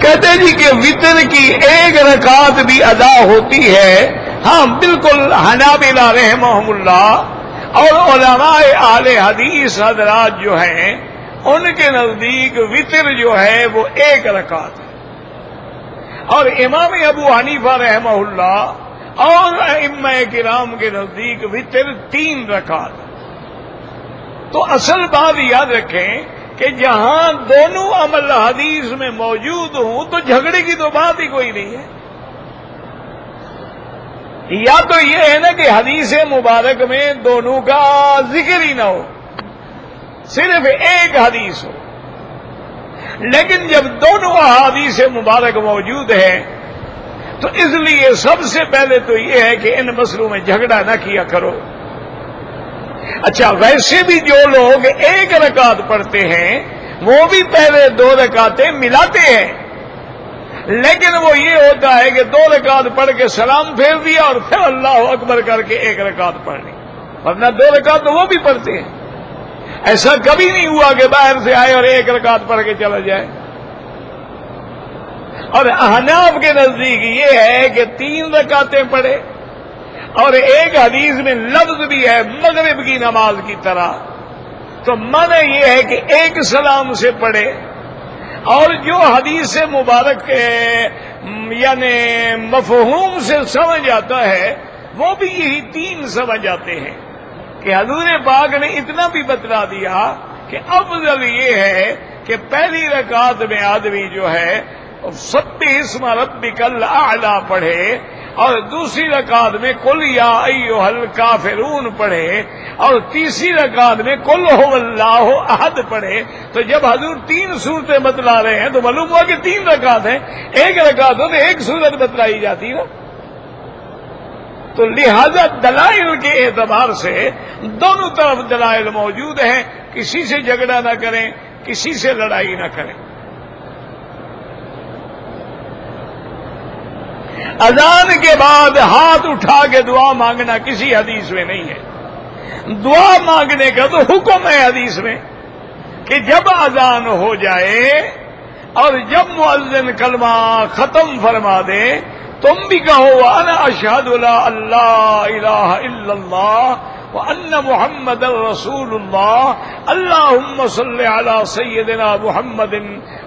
کہتے جی کہ وتر کی 1 رکعت بھی ادا ہوتی ہے۔ ہاں بالکل، حنابلہ رحمہم اللہ اور علماء اہل حدیث حضرات جو ہیں ان کے نزدیک وتر جو ہے وہ 1 رکعت ہے، اور امام ابو حنیفہ رحمہ اللہ اور ائمہ کرام کے نزدیک وتر 3 رکعت۔ تو اصل بات یاد رکھیں کہ جہاں دونوں عمل حدیث میں موجود ہوں تو جھگڑے کی تو بات ہی کوئی نہیں ہے۔ یا تو یہ ہے نا کہ حدیث مبارک میں دونوں کا ذکر ہی نہ ہو، صرف ایک حدیث ہو، لیکن جب دونوں احادیث مبارک موجود ہیں تو اس لیے سب سے پہلے تو یہ ہے کہ ان مسئلوں میں جھگڑا نہ کیا کرو۔ اچھا، ویسے بھی جو لوگ 1 رکعت پڑھتے ہیں وہ بھی پہلے 2 رکعتیں ملاتے ہیں، لیکن وہ یہ ہوتا ہے کہ 2 رکعت پڑھ کے سلام پھیر دیا اور پھر اللہ اکبر کر کے 1 رکعت پڑھ لی، ورنہ 2 رکعت تو وہ بھی پڑھتے ہیں۔ ایسا کبھی نہیں ہوا کہ باہر سے آئے اور 1 رکعت پڑھ کے چلا جائے۔ اور احناف کے نزدیک یہ ہے کہ 3 رکعتیں پڑھے، اور ایک حدیث میں لفظ بھی ہے مغرب کی نماز کی طرح، تو معنی یہ ہے کہ 1 سلام سے پڑھے، اور جو حدیث مبارک یعنی مفہوم سے سمجھ آتا ہے وہ بھی یہی 3 سمجھ آتے ہیں کہ حضور پاک نے اتنا بھی بتلا دیا کہ افضل یہ ہے کہ پہلی رکعت میں آدمی جو ہے سبح اسم ربک الاعلی پڑھے، اور دوسری رکعت میں قل یا ایھا الکافرون پڑھے، اور تیسری رکعت میں قل ھو اللہ احد پڑھے۔ تو جب حضور 3 صورتیں بتلا رہے ہیں تو معلوم ہوا کہ 3 رکعت ہیں، 1 رکعت ہو تو 1 صورت بتلائی جاتی نا۔ تو لہذا دلائل کے اعتبار سے دونوں طرف دلائل موجود ہیں، کسی سے جھگڑا نہ کریں، کسی سے لڑائی نہ کریں۔ اذان کے بعد ہاتھ اٹھا کے دعا مانگنا کسی حدیث میں نہیں ہے۔ دعا مانگنے کا تو حکم ہے حدیث میں کہ جب اذان ہو جائے اور جب مؤذن کلمہ ختم فرما دے تم بھی کہو انا اشہد لا الہ الا اللہ وان محمد رسول اللہ اللہم صل علی سیدنا محمد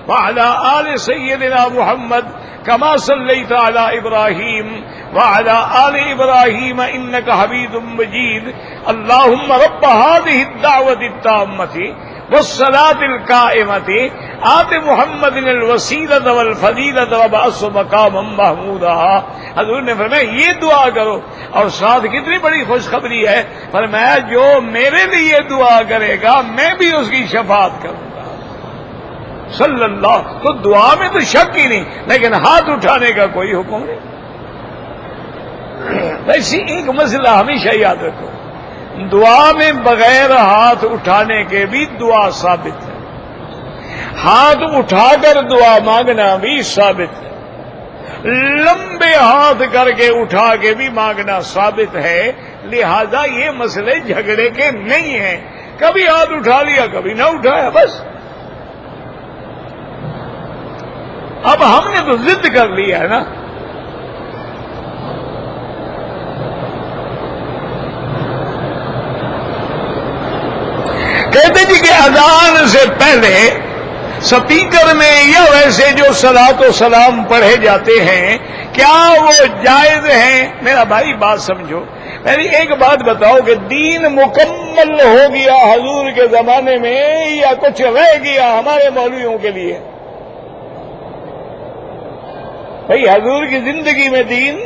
وعلی آل سیدنا محمد كما صليت على إبراهيم وعلى آل إبراهيم إنك حميد مجيد اللهم رب هذه الدعوة التامة والصلاة القائمة آت محمد الوسيلة والفضيلة وابعثه مقاما محمودا۔ حضور نے فرمایا یہ دعا کرو، اور ساتھ کتنی بڑی خوشخبری ہے، فرمایا جو میرے لیے دعا کرے گا میں بھی اس کی شفاعت کروں گا صلی اللہ۔ تو دعا میں تو شک ہی نہیں، لیکن ہاتھ اٹھانے کا کوئی حکم نہیں۔ ویسے ایک مسئلہ ہمیشہ یاد رکھو، دعا میں بغیر ہاتھ اٹھانے کے بھی دعا ثابت ہے، ہاتھ اٹھا کر دعا مانگنا بھی ثابت ہے، لمبے ہاتھ کر کے اٹھا کے بھی مانگنا ثابت ہے۔ لہذا یہ مسئلے جھگڑے کے نہیں ہیں، کبھی ہاتھ اٹھا لیا کبھی نہ اٹھایا، بس۔ اب ہم نے تو ضد کر لیا ہے نا، کہتے جی کہ اذان سے پہلے سپیکر میں یا ویسے جو صلاۃ و سلام پڑھے جاتے ہیں کیا وہ جائز ہیں؟ میرا بھائی بات سمجھو، پہلے ایک بات بتاؤ کہ دین مکمل ہو گیا حضور کے زمانے میں یا کچھ رہ گیا ہمارے مولویوں کے لیے؟ بھئی حضور کی زندگی میں دین،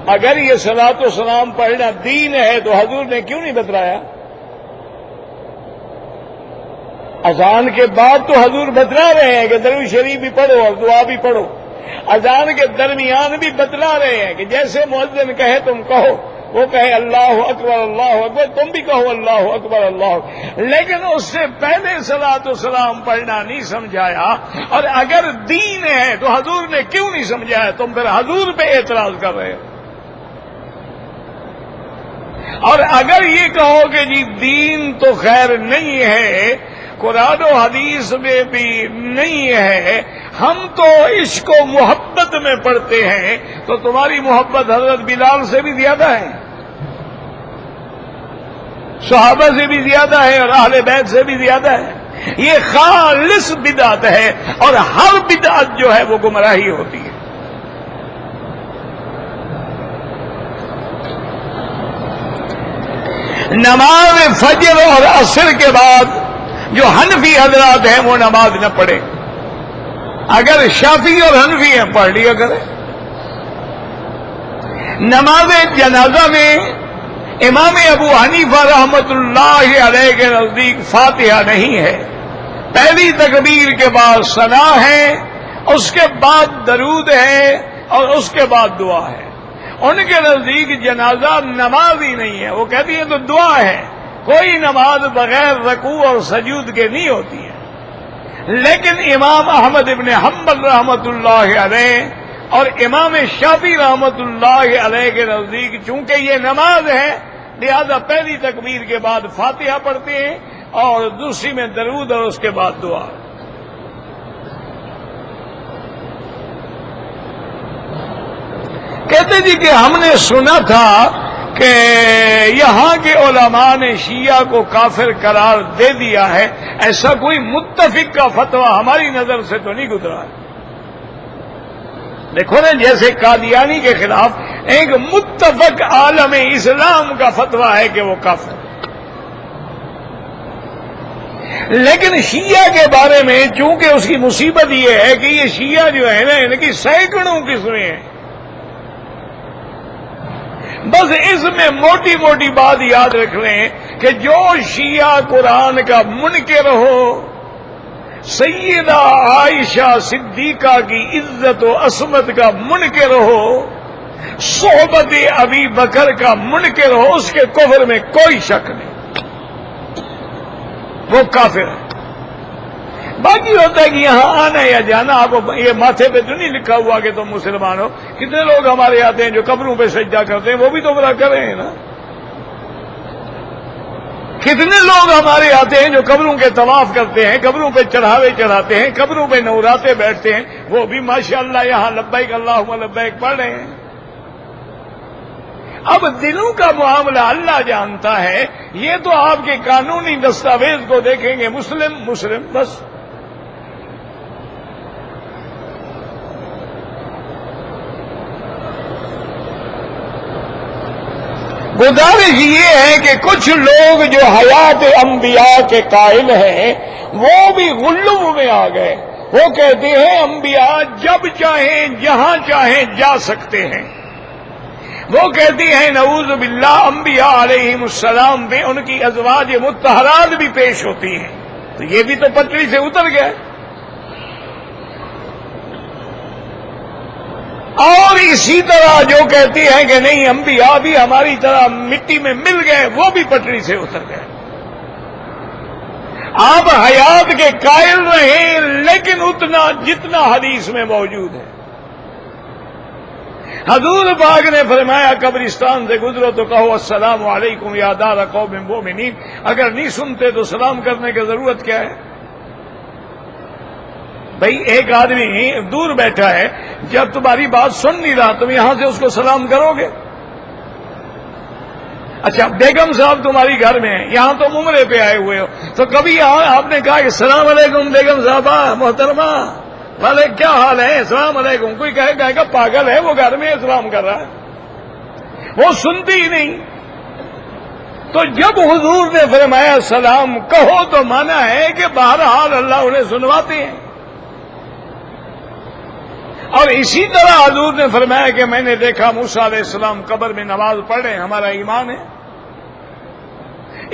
اگر یہ صلاۃ و سلام پڑھنا دین ہے تو حضور نے کیوں نہیں بتلایا؟ اذان کے بعد تو حضور بتلا رہے ہیں کہ درود شریف بھی پڑھو اور دعا بھی پڑھو، اذان کے درمیان بھی بتلا رہے ہیں کہ جیسے مؤذن کہے تم کہو، وہ کہے اللہ اکبر تم بھی کہو اللہ اکبر اللہ اکبر، لیکن اس سے پہلے صلاۃ و سلام پڑھنا نہیں سمجھایا۔ اور اگر دین ہے تو حضور نے کیوں نہیں سمجھایا؟ تم پھر حضور پہ اعتراض کر رہے ہو۔ اور اگر یہ کہو کہ جی دین تو خیر نہیں ہے، قرآن و حدیث میں بھی نہیں ہے، ہم تو عشق و محبت میں پڑھتے ہیں، تو تمہاری محبت حضرت بلال سے بھی زیادہ ہے، صحابہ سے بھی زیادہ ہے، اور اہل بیت سے بھی زیادہ ہے۔ یہ خالص بدعت ہے، اور ہر بدعت جو ہے وہ گمراہی ہوتی ہے۔ نماز فجر اور عصر کے بعد جو حنفی حضرات ہیں وہ نماز نہ پڑھے، اگر شافعی اور حنفی ہیں پڑھ لیا کرے۔ نماز جنازہ میں امام ابو حنیفہ رحمت اللہ علیہ کے نزدیک فاتحہ نہیں ہے، پہلی تکبیر کے بعد ثنا ہے، اس کے بعد درود ہے اور اس کے بعد دعا ہے۔ ان کے نزدیک جنازہ نماز ہی نہیں ہے، وہ کہتی ہیں تو دعا ہے۔ کوئی نماز بغیر رکوع اور سجود کے نہیں ہوتی ہے۔ لیکن امام احمد ابن حنبل رحمت اللہ علیہ اور امام شافعی رحمت اللہ علیہ کے نزدیک چونکہ یہ نماز ہے، لہذا پہلی تکبیر کے بعد فاتحہ پڑھتے ہیں اور دوسری میں درود اور اس کے بعد دعا۔ کہتے جی کہ ہم نے سنا تھا کہ یہاں کے علماء نے شیعہ کو کافر قرار دے دیا ہے، ایسا کوئی متفق کا فتویٰ ہماری نظر سے تو نہیں گزرا ہے۔ دیکھو نا، جیسے قادیانی کے خلاف ایک متفق عالم اسلام کا فتویٰ ہے کہ وہ کافر، لیکن شیعہ کے بارے میں چونکہ اس کی مصیبت یہ ہے کہ یہ شیعہ جو ہے نا ان کی سینکڑوں قسمیں ہیں۔ بس اس میں موٹی موٹی بات یاد رکھ لیں کہ جو شیعہ قرآن کا منکر ہو، سیدہ عائشہ صدیقہ کی عزت و عصمت کا منکر ہو، صحبت ابی بکر کا منکر ہو، اس کے کفر میں کوئی شک نہیں، وہ کافر ہے۔ باقی ہوتا ہے کہ یہاں آنا یا جانا، آپ یہ ماتھے پہ تو نہیں لکھا ہوا کہ تم مسلمان ہو۔ کتنے لوگ ہمارے آتے ہیں جو قبروں پہ سجدہ کرتے ہیں، وہ بھی تو برا کر رہے ہیں نا۔ کتنے لوگ ہمارے آتے ہیں جو قبروں کے طواف کرتے ہیں، قبروں پہ چڑھاوے چڑھاتے ہیں، قبروں پہ نوراتے بیٹھتے ہیں، وہ بھی ماشاءاللہ یہاں لبیک اللہم لبیک پڑھ رہے ہیں۔ اب دلوں کا معاملہ اللہ جانتا ہے، یہ تو آپ کے قانونی دستاویز کو دیکھیں گے، مسلم مسلم بس۔ گزارش یہ ہے کہ کچھ لوگ جو حیات انبیاء کے قائل ہیں وہ بھی غلو میں آ گئے۔ وہ کہتے ہیں انبیاء جب چاہیں جہاں چاہیں جا سکتے ہیں۔ وہ کہتی ہیں نعوذ باللہ انبیاء علیہم السلام پہ ان کی ازواج مطہرات بھی پیش ہوتی ہیں، تو یہ بھی تو پٹری سے اتر گئے۔ اور اسی طرح جو کہتی ہیں کہ نہیں انبیاء بھی ہماری طرح مٹی میں مل گئے، وہ بھی پٹری سے اتر گئے۔ آپ حیات کے قائل رہے لیکن اتنا جتنا حدیث میں موجود ہے۔ حضور پاک نے فرمایا قبرستان سے گزرو تو کہو السلام علیکم یا دار قوم مؤمنین، اگر نہیں سنتے تو سلام کرنے کی ضرورت کیا ہے؟ بھئی ایک آدمی دور بیٹھا ہے، جب تمہاری بات سن نہیں رہا تم یہاں سے اس کو سلام کرو گے؟ اچھا بیگم صاحب تمہاری گھر میں ہیں، یہاں تم عمرے پہ آئے ہوئے ہو، تو کبھی یہاں آپ نے کہا کہ السلام علیکم بیگم صاحبہ محترمہ، والے کیا حال ہے، السلام علیکم؟ کوئی کہے گا پاگل ہے وہ گھر میں اسلام کر رہا ہے، وہ سنتی ہی نہیں۔ تو جب حضور نے فرمایا سلام کہو تو مانا ہے کہ بہرحال اللہ انہیں سنواتے ہیں۔ اور اسی طرح حضور نے فرمایا کہ میں نے دیکھا موسیٰ علیہ السلام قبر میں نماز پڑھ رہے ہیں، ہمارا ایمان ہے۔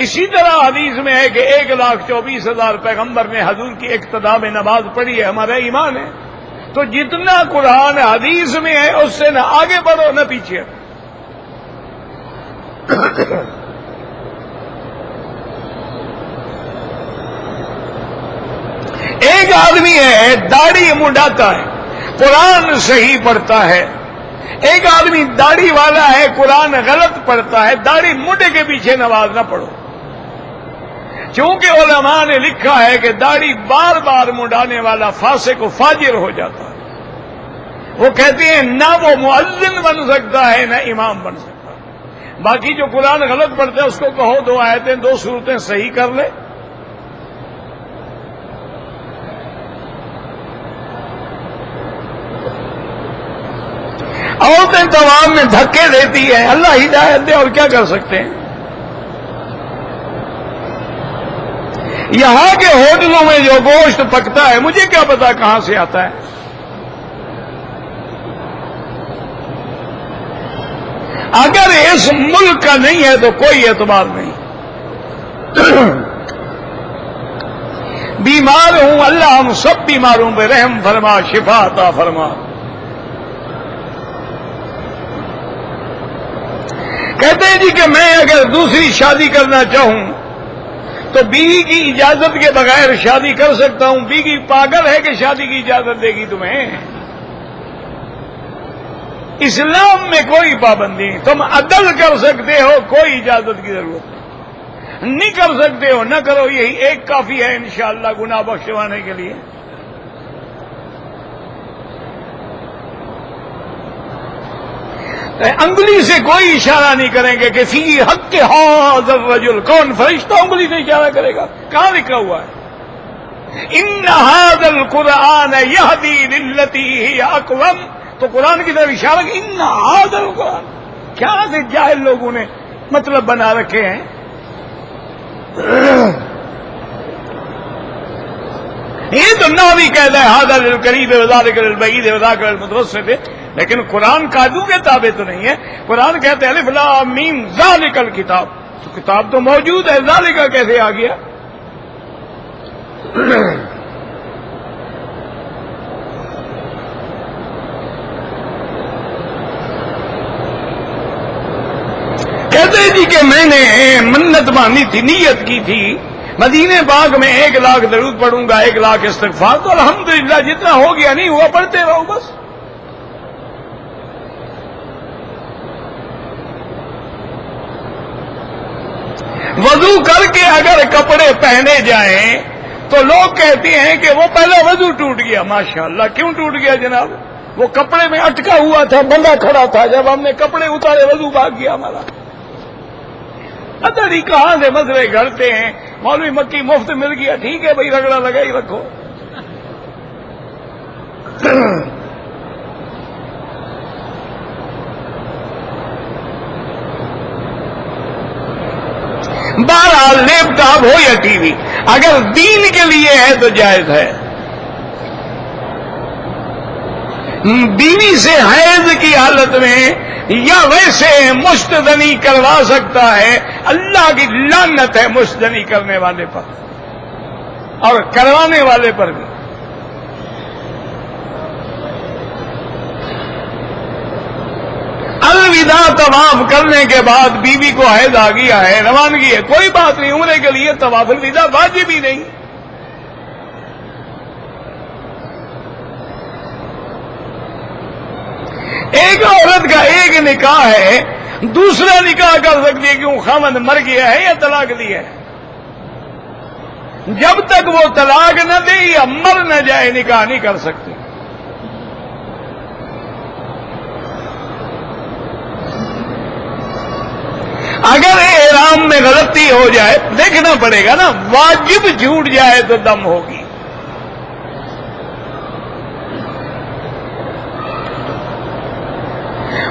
اسی طرح حدیث میں ہے کہ 1,24,000 پیغمبر نے حضور کی اقتداء میں نماز پڑھی ہے، ہمارا ایمان ہے۔ تو جتنا قرآن حدیث میں ہے اس سے نہ آگے بڑھو نہ پیچھے۔ ایک آدمی ہے داڑھی منڈاتا ہے، قرآن صحیح پڑھتا ہے، ایک آدمی داڑھی والا ہے قرآن غلط پڑھتا ہے، داڑھی منڈے کے پیچھے نماز نہ پڑھو، چونکہ علماء نے لکھا ہے کہ داڑھی بار بار منڈانے والا فاسق و فاجر ہو جاتا ہے۔ وہ کہتے ہیں نہ وہ مؤذن بن سکتا ہے نہ امام بن سکتا۔ باقی جو قرآن غلط پڑھتے ہیں اس کو کہو 2 آیتیں 2 سورتیں صحیح کر لے۔ عورتیں تمام میں دھکے دیتی ہیں، اللہ ہدایت دے، اور کیا کر سکتے ہیں؟ یہاں کے ہوٹلوں میں جو گوشت پکتا ہے مجھے کیا پتا کہاں سے آتا ہے. اگر اس ملک کا نہیں ہے تو کوئی اعتبار نہیں. بیمار ہوں اللہ ہم سب بیماروں پہ رحم فرما، شفا عطا فرما. کہتے ہیں جی کہ میں اگر دوسری شادی کرنا چاہوں تو بیوی کی اجازت کے بغیر شادی کر سکتا ہوں. بیوی پاگل ہے کہ شادی کی اجازت دے گی تمہیں؟ اسلام میں کوئی پابندی نہیں. تم عدل کر سکتے ہو، کوئی اجازت کی ضرورت نہیں کر سکتے ہو نہ کرو، یہی ایک کافی ہے انشاءاللہ گناہ بخشوانے کے لیے. انگلی سے کوئی اشارہ نہیں کریں گے کہ فی حق ھذا الرجل. کون فرشتہ انگلی سے اشارہ کرے گا؟ کہاں لکھا ہوا ہے ان ھذا القرآن یہدی للتی ہی اقوم؟ تو قرآن کی طرف اشارہ کہ ان ھذا القرآن. کیا سے جاہل لوگوں نے مطلب بنا رکھے ہیں. یہ تو ناوی کہتا ہے ھذا للقریب وذالک للبعید وذاک للمتوسط، لیکن قرآن قاعدوں کے تابع تو نہیں ہے. قرآن کہتے ہیں الف لام میم ذالک الکتاب. تو کتاب تو موجود ہے، ذالک کیسے آ گیا؟ کہتے ہیں جی کہ میں نے منت مانی تھی، نیت کی تھی مدینے پاک میں 1 لاکھ درود پڑھوں گا، 1 لاکھ استغفار. تو الحمدللہ جتنا ہو گیا نہیں ہوا، پڑھتے رہو بس. وضو کر کے اگر کپڑے پہنے جائیں تو لوگ کہتے ہیں کہ وہ پہلا وضو ٹوٹ گیا. ماشاءاللہ کیوں ٹوٹ گیا جناب؟ وہ کپڑے میں اٹکا ہوا تھا، بندہ کھڑا تھا، جب ہم نے کپڑے اتارے وضو بھاگ گیا ہمارا. پتہ نہیں کہاں سے مسئلے گھڑتے ہیں. مولوی مکی مفت مل گیا، ٹھیک ہے بھائی، رگڑا لگا ہی رکھو. بہرحال لیپ ٹاپ ہو یا ٹی وی، اگر دین کے لیے ہے تو جائز ہے. بیوی سے حیض کی حالت میں یا ویسے مستدنی کروا سکتا ہے. اللہ کی لعنت ہے مستدنی کرنے والے پر اور کروانے والے پر بھی. الوداع طواف کرنے کے بعد بیوی کو حیض آ گیا ہے، روانگی ہے، کوئی بات نہیں. عمرے کے لیے طواف الوداع واجب ہی نہیں. ایک عورت کا ایک نکاح ہے، دوسرا نکاح کر سکتی ہے کیوں؟ خاوند مر گیا ہے یا طلاق دی ہے. جب تک وہ طلاق نہ دے یا مر نہ جائے نکاح نہیں کر سکتی. اگر احرام میں غلطی ہو جائے دیکھنا پڑے گا نا، واجب چھوٹ جائے تو دم ہوگی.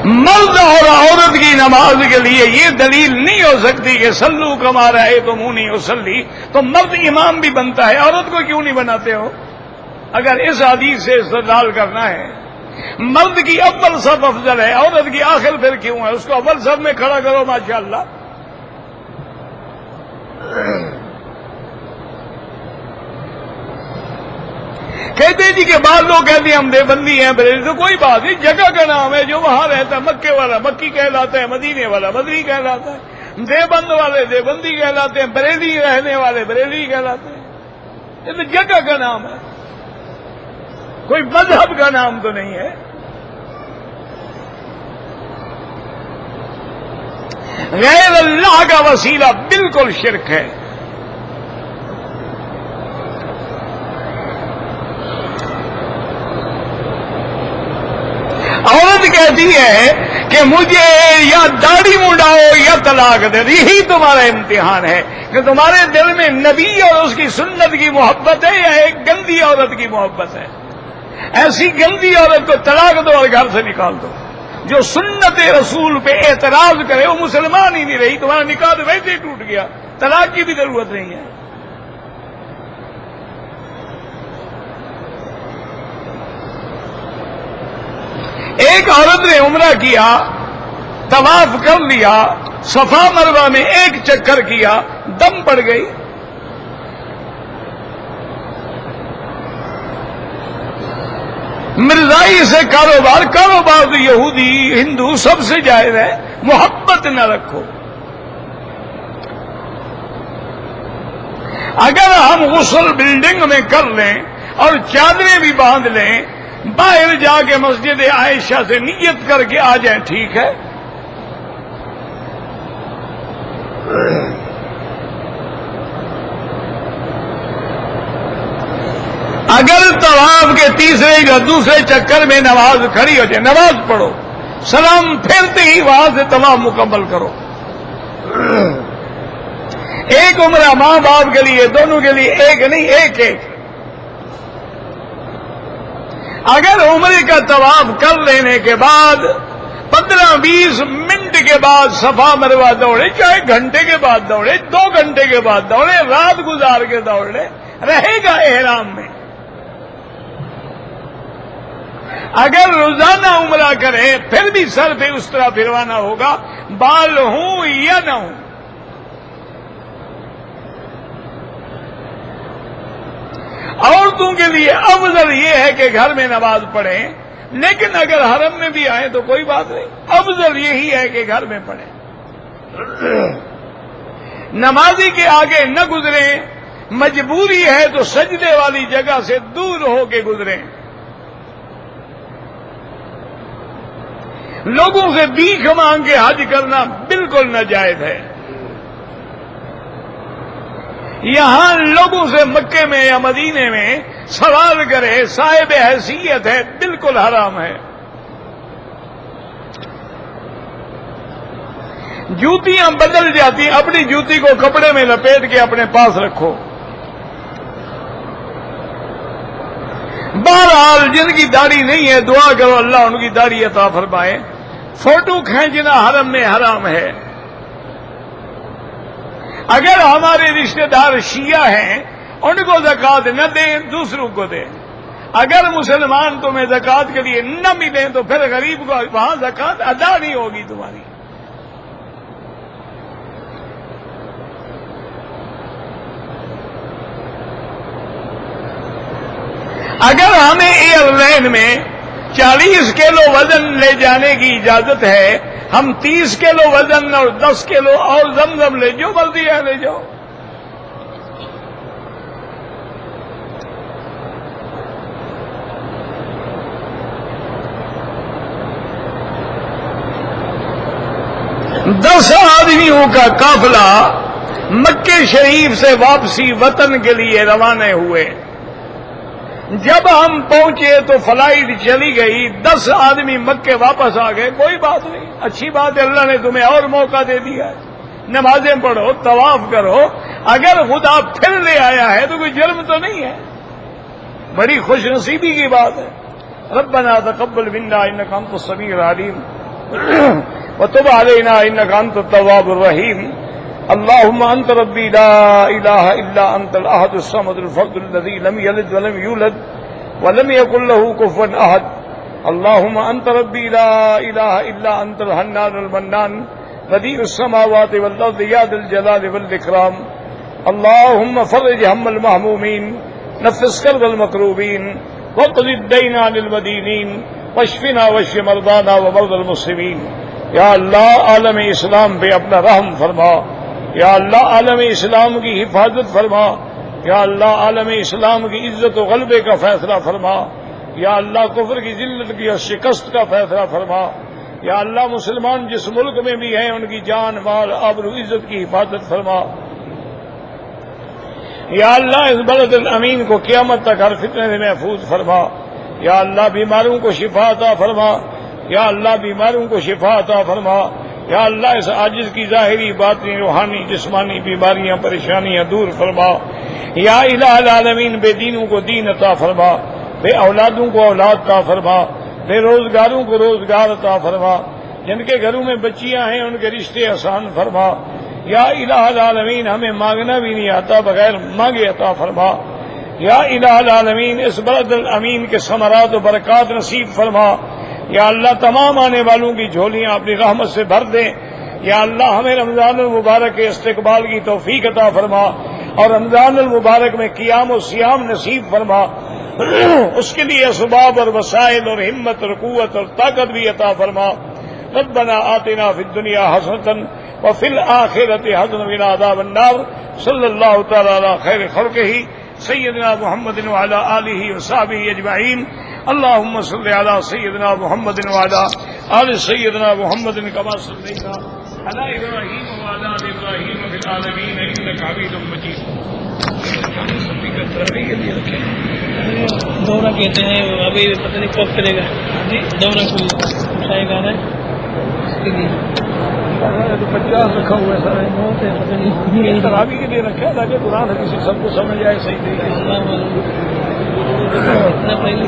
مرد اور عورت کی نماز کے لیے یہ دلیل نہیں ہو سکتی کہ سلو کما رہے تو منہ اسلی. تو مرد امام بھی بنتا ہے، عورت کو کیوں نہیں بناتے ہو؟ اگر اس حدیث سے استدلال کرنا ہے مرد کی اول صف افضل ہے، عورت کی آخر پھر کیوں ہے؟ اس کو اول صف میں کھڑا کرو. ماشاءاللہ کہتے جی کہ بعض لوگ کہتے ہیں ہم دیوبندی ہیں بریلی. تو کوئی بات نہیں، جگہ کا نام ہے. جو وہاں رہتا ہے مکے والا مکی کہلاتا ہے، مدینے والا مدنی کہلاتا ہے، دیوبند والے دیوبندی کہلاتے ہیں، بریلی رہنے والے بریلی کہلاتے ہیں. یہ تو جگہ کا نام ہے، کوئی مذہب کا نام تو نہیں ہے. غیر اللہ کا وسیلہ بالکل شرک ہے. عورت کہتی ہے کہ مجھے یا داڑھی منڈاؤ یا طلاق دے. یہی تمہارا امتحان ہے کہ تمہارے دل میں نبی اور اس کی سنت کی محبت ہے یا ایک گندی عورت کی محبت ہے. ایسی گندی عورت کو طلاق دو اور گھر سے نکال دو. جو سنت رسول پہ اعتراض کرے وہ مسلمان ہی نہیں رہی. تمہارا نکاح ویسے ہی ٹوٹ گیا، طلاق کی بھی ضرورت نہیں ہے. ایک عورت نے عمرہ کیا، طواف کر لیا، صفا مروہ میں ایک چکر کیا، دم پڑ گئی۔ مرزائی سے کاروبار تو یہودی ہندو سب سے جائز ہے، محبت نہ رکھو۔ اگر ہم غسل بلڈنگ میں کر لیں اور چادریں بھی باندھ لیں، باہر جا کے مسجد عائشہ سے نیت کر کے آ جائیں، ٹھیک ہے۔ اگر طواف کے تیسرے یا دوسرے چکر میں نماز کھڑی ہو جائے، نماز پڑھو، سلام پھرتے ہی وہاں سے طواف مکمل کرو۔ ایک عمرہ ماں باپ کے لیے، دونوں کے لیے ایک نہیں، ایک ایک۔ اگر عمرے کا طواف کر لینے کے بعد 15-20 منٹ کے بعد صفا مروہ دوڑے، چاہے گھنٹے کے بعد دوڑے، 2 گھنٹے کے بعد دوڑے، رات گزار کے دوڑ لے، رہے گا احرام میں۔ اگر روزانہ عمرہ کرے پھر بھی سر پہ اس طرح پھروانا ہوگا، بال ہوں یا نہ ہوں۔ عورتوں کے لیے افضل یہ ہے کہ گھر میں نماز پڑھیں، لیکن اگر حرم میں بھی آئے تو کوئی بات نہیں، افضل یہی ہے کہ گھر میں پڑھیں۔ نمازی کے آگے نہ گزریں، مجبوری ہے تو سجدے والی جگہ سے دور ہو کے گزریں۔ لوگوں سے بھیک مانگ کے حج کرنا بالکل ناجائز ہے۔ یہاں لوگوں سے مکے میں یا مدینے میں سوال کرے، صاحب حیثیت ہے، بالکل حرام ہے۔ جوتیاں بدل جاتی، اپنی جوتی کو کپڑے میں لپیٹ کے اپنے پاس رکھو۔ بہرحال جن کی داڑھی نہیں ہے دعا کرو اللہ ان کی داڑھی عطا فرمائے۔ فوٹو کھینچنا حرم میں حرام ہے۔ اگر ہمارے رشتہ دار شیعہ ہیں ان کو زکوٰۃ نہ دیں، دوسروں کو دیں۔ اگر مسلمان تمہیں زکوٰۃ کے لیے نہ ملیں تو پھر غریب کو وہاں زکوٰۃ ادا نہیں ہوگی تمہاری۔ اگر ہمیں ایئر لائن میں 40 کلو وزن لے جانے کی اجازت ہے، ہم 30 کلو وزن اور 10 کلو اور زمزم لے جو مرضی ہے لے جاؤ۔ دس آدمیوں کا قافلہ مکے شریف سے واپسی وطن کے لیے روانہ ہوئے۔ جب ہم پہنچے تو فلائٹ چلی گئی، 10 آدمی مکے واپس آ گئے، کوئی بات نہیں، اچھی بات ہے، اللہ نے تمہیں اور موقع دے دیا ہے، نمازیں پڑھو، طواف کرو۔ اگر خدا پھر لے آیا ہے تو کوئی جرم تو نہیں ہے، بڑی خوش نصیبی کی بات ہے۔ ربنا تقبل منا انک انت السمیع العلیم وتب علینا انک انت التواب الرحیم۔ اللهم انت ربی لا الہ الا انت الاحد الصمد الفرد الذی لم یلد ولم یولد ولم یکن له کفوا احد۔ اللهم انت ربی لا الہ الا انت الحنان المنان بدیع السماوات والارض یا ذا الجلال والاکرام۔ اللهم فرج هم المہمومین، نفس کرب المکروبین، واقض الدین عن المدینین، واشفنا واشف مرضانا ومرضى المسلمین۔ یا اللہ عالم اسلام پہ اپنا رحم فرما، یا اللہ عالم اسلام کی حفاظت فرما، یا اللہ عالم اسلام کی عزت و غلبے کا فیصلہ فرما، یا اللہ کفر کی ذلت کی اور شکست کا فیصلہ فرما، یا اللہ مسلمان جس ملک میں بھی ہیں ان کی جان مال آبرو عزت کی حفاظت فرما، یا اللہ اس بلد الامین کو قیامت تک ہر فتنے سے محفوظ فرما، یا اللہ بیماروں کو شفا عطا فرما، یا اللہ بیماروں کو شفا عطا فرما، یا اللہ اس عاجز کی ظاہری باطنی روحانی جسمانی بیماریاں پریشانیاں دور فرما، یا الہ العالمین بے دینوں کو دین عطا فرما، بے اولادوں کو اولاد عطا فرما، بے روزگاروں کو روزگار عطا فرما، جن کے گھروں میں بچیاں ہیں ان کے رشتے آسان فرما، یا الہ العالمین ہمیں مانگنا بھی نہیں آتا بغیر مانگے عطا فرما، یا الہ العالمین اس بلد الامین کے ثمرات و برکات نصیب فرما، یا اللہ تمام آنے والوں کی جھولیاں اپنی رحمت سے بھر دے. یا اللہ ہمیں رمضان المبارک کے استقبال کی توفیق عطا فرما اور رمضان المبارک میں قیام و سیام نصیب فرما. اس کے لیے اسباب اور وسائل اور ہمت اور قوت اور طاقت بھی عطا فرما. ربنا آتنا فی الدنیا حسنۃ وفی الآخرۃ حسنۃ وقنا عذاب النار. صلی اللہ تعالی علی خیر خلقہ سیدنا محمد وعلی آلہ وصحبہ اجمعین. اللهم صل على سيدنا محمد وعلى آل سيدنا محمد كما صليت على إبراهيم وعلى آل إبراهيم في العالمين إنك حميد مجيد. دورہ کہتے ہیں ابھی پتہ نہیں کب کرے گا جی دورہ کو اٹھائے گا نا اس کے لیے 50 رکھا ہوا ہے سر بہت ہے پتہ نہیں تراویح کے لیے رکھا ہے تاکہ قرآن حدیث سب کو سمجھ آئے صحیح طریقے سے. اتنا پہلے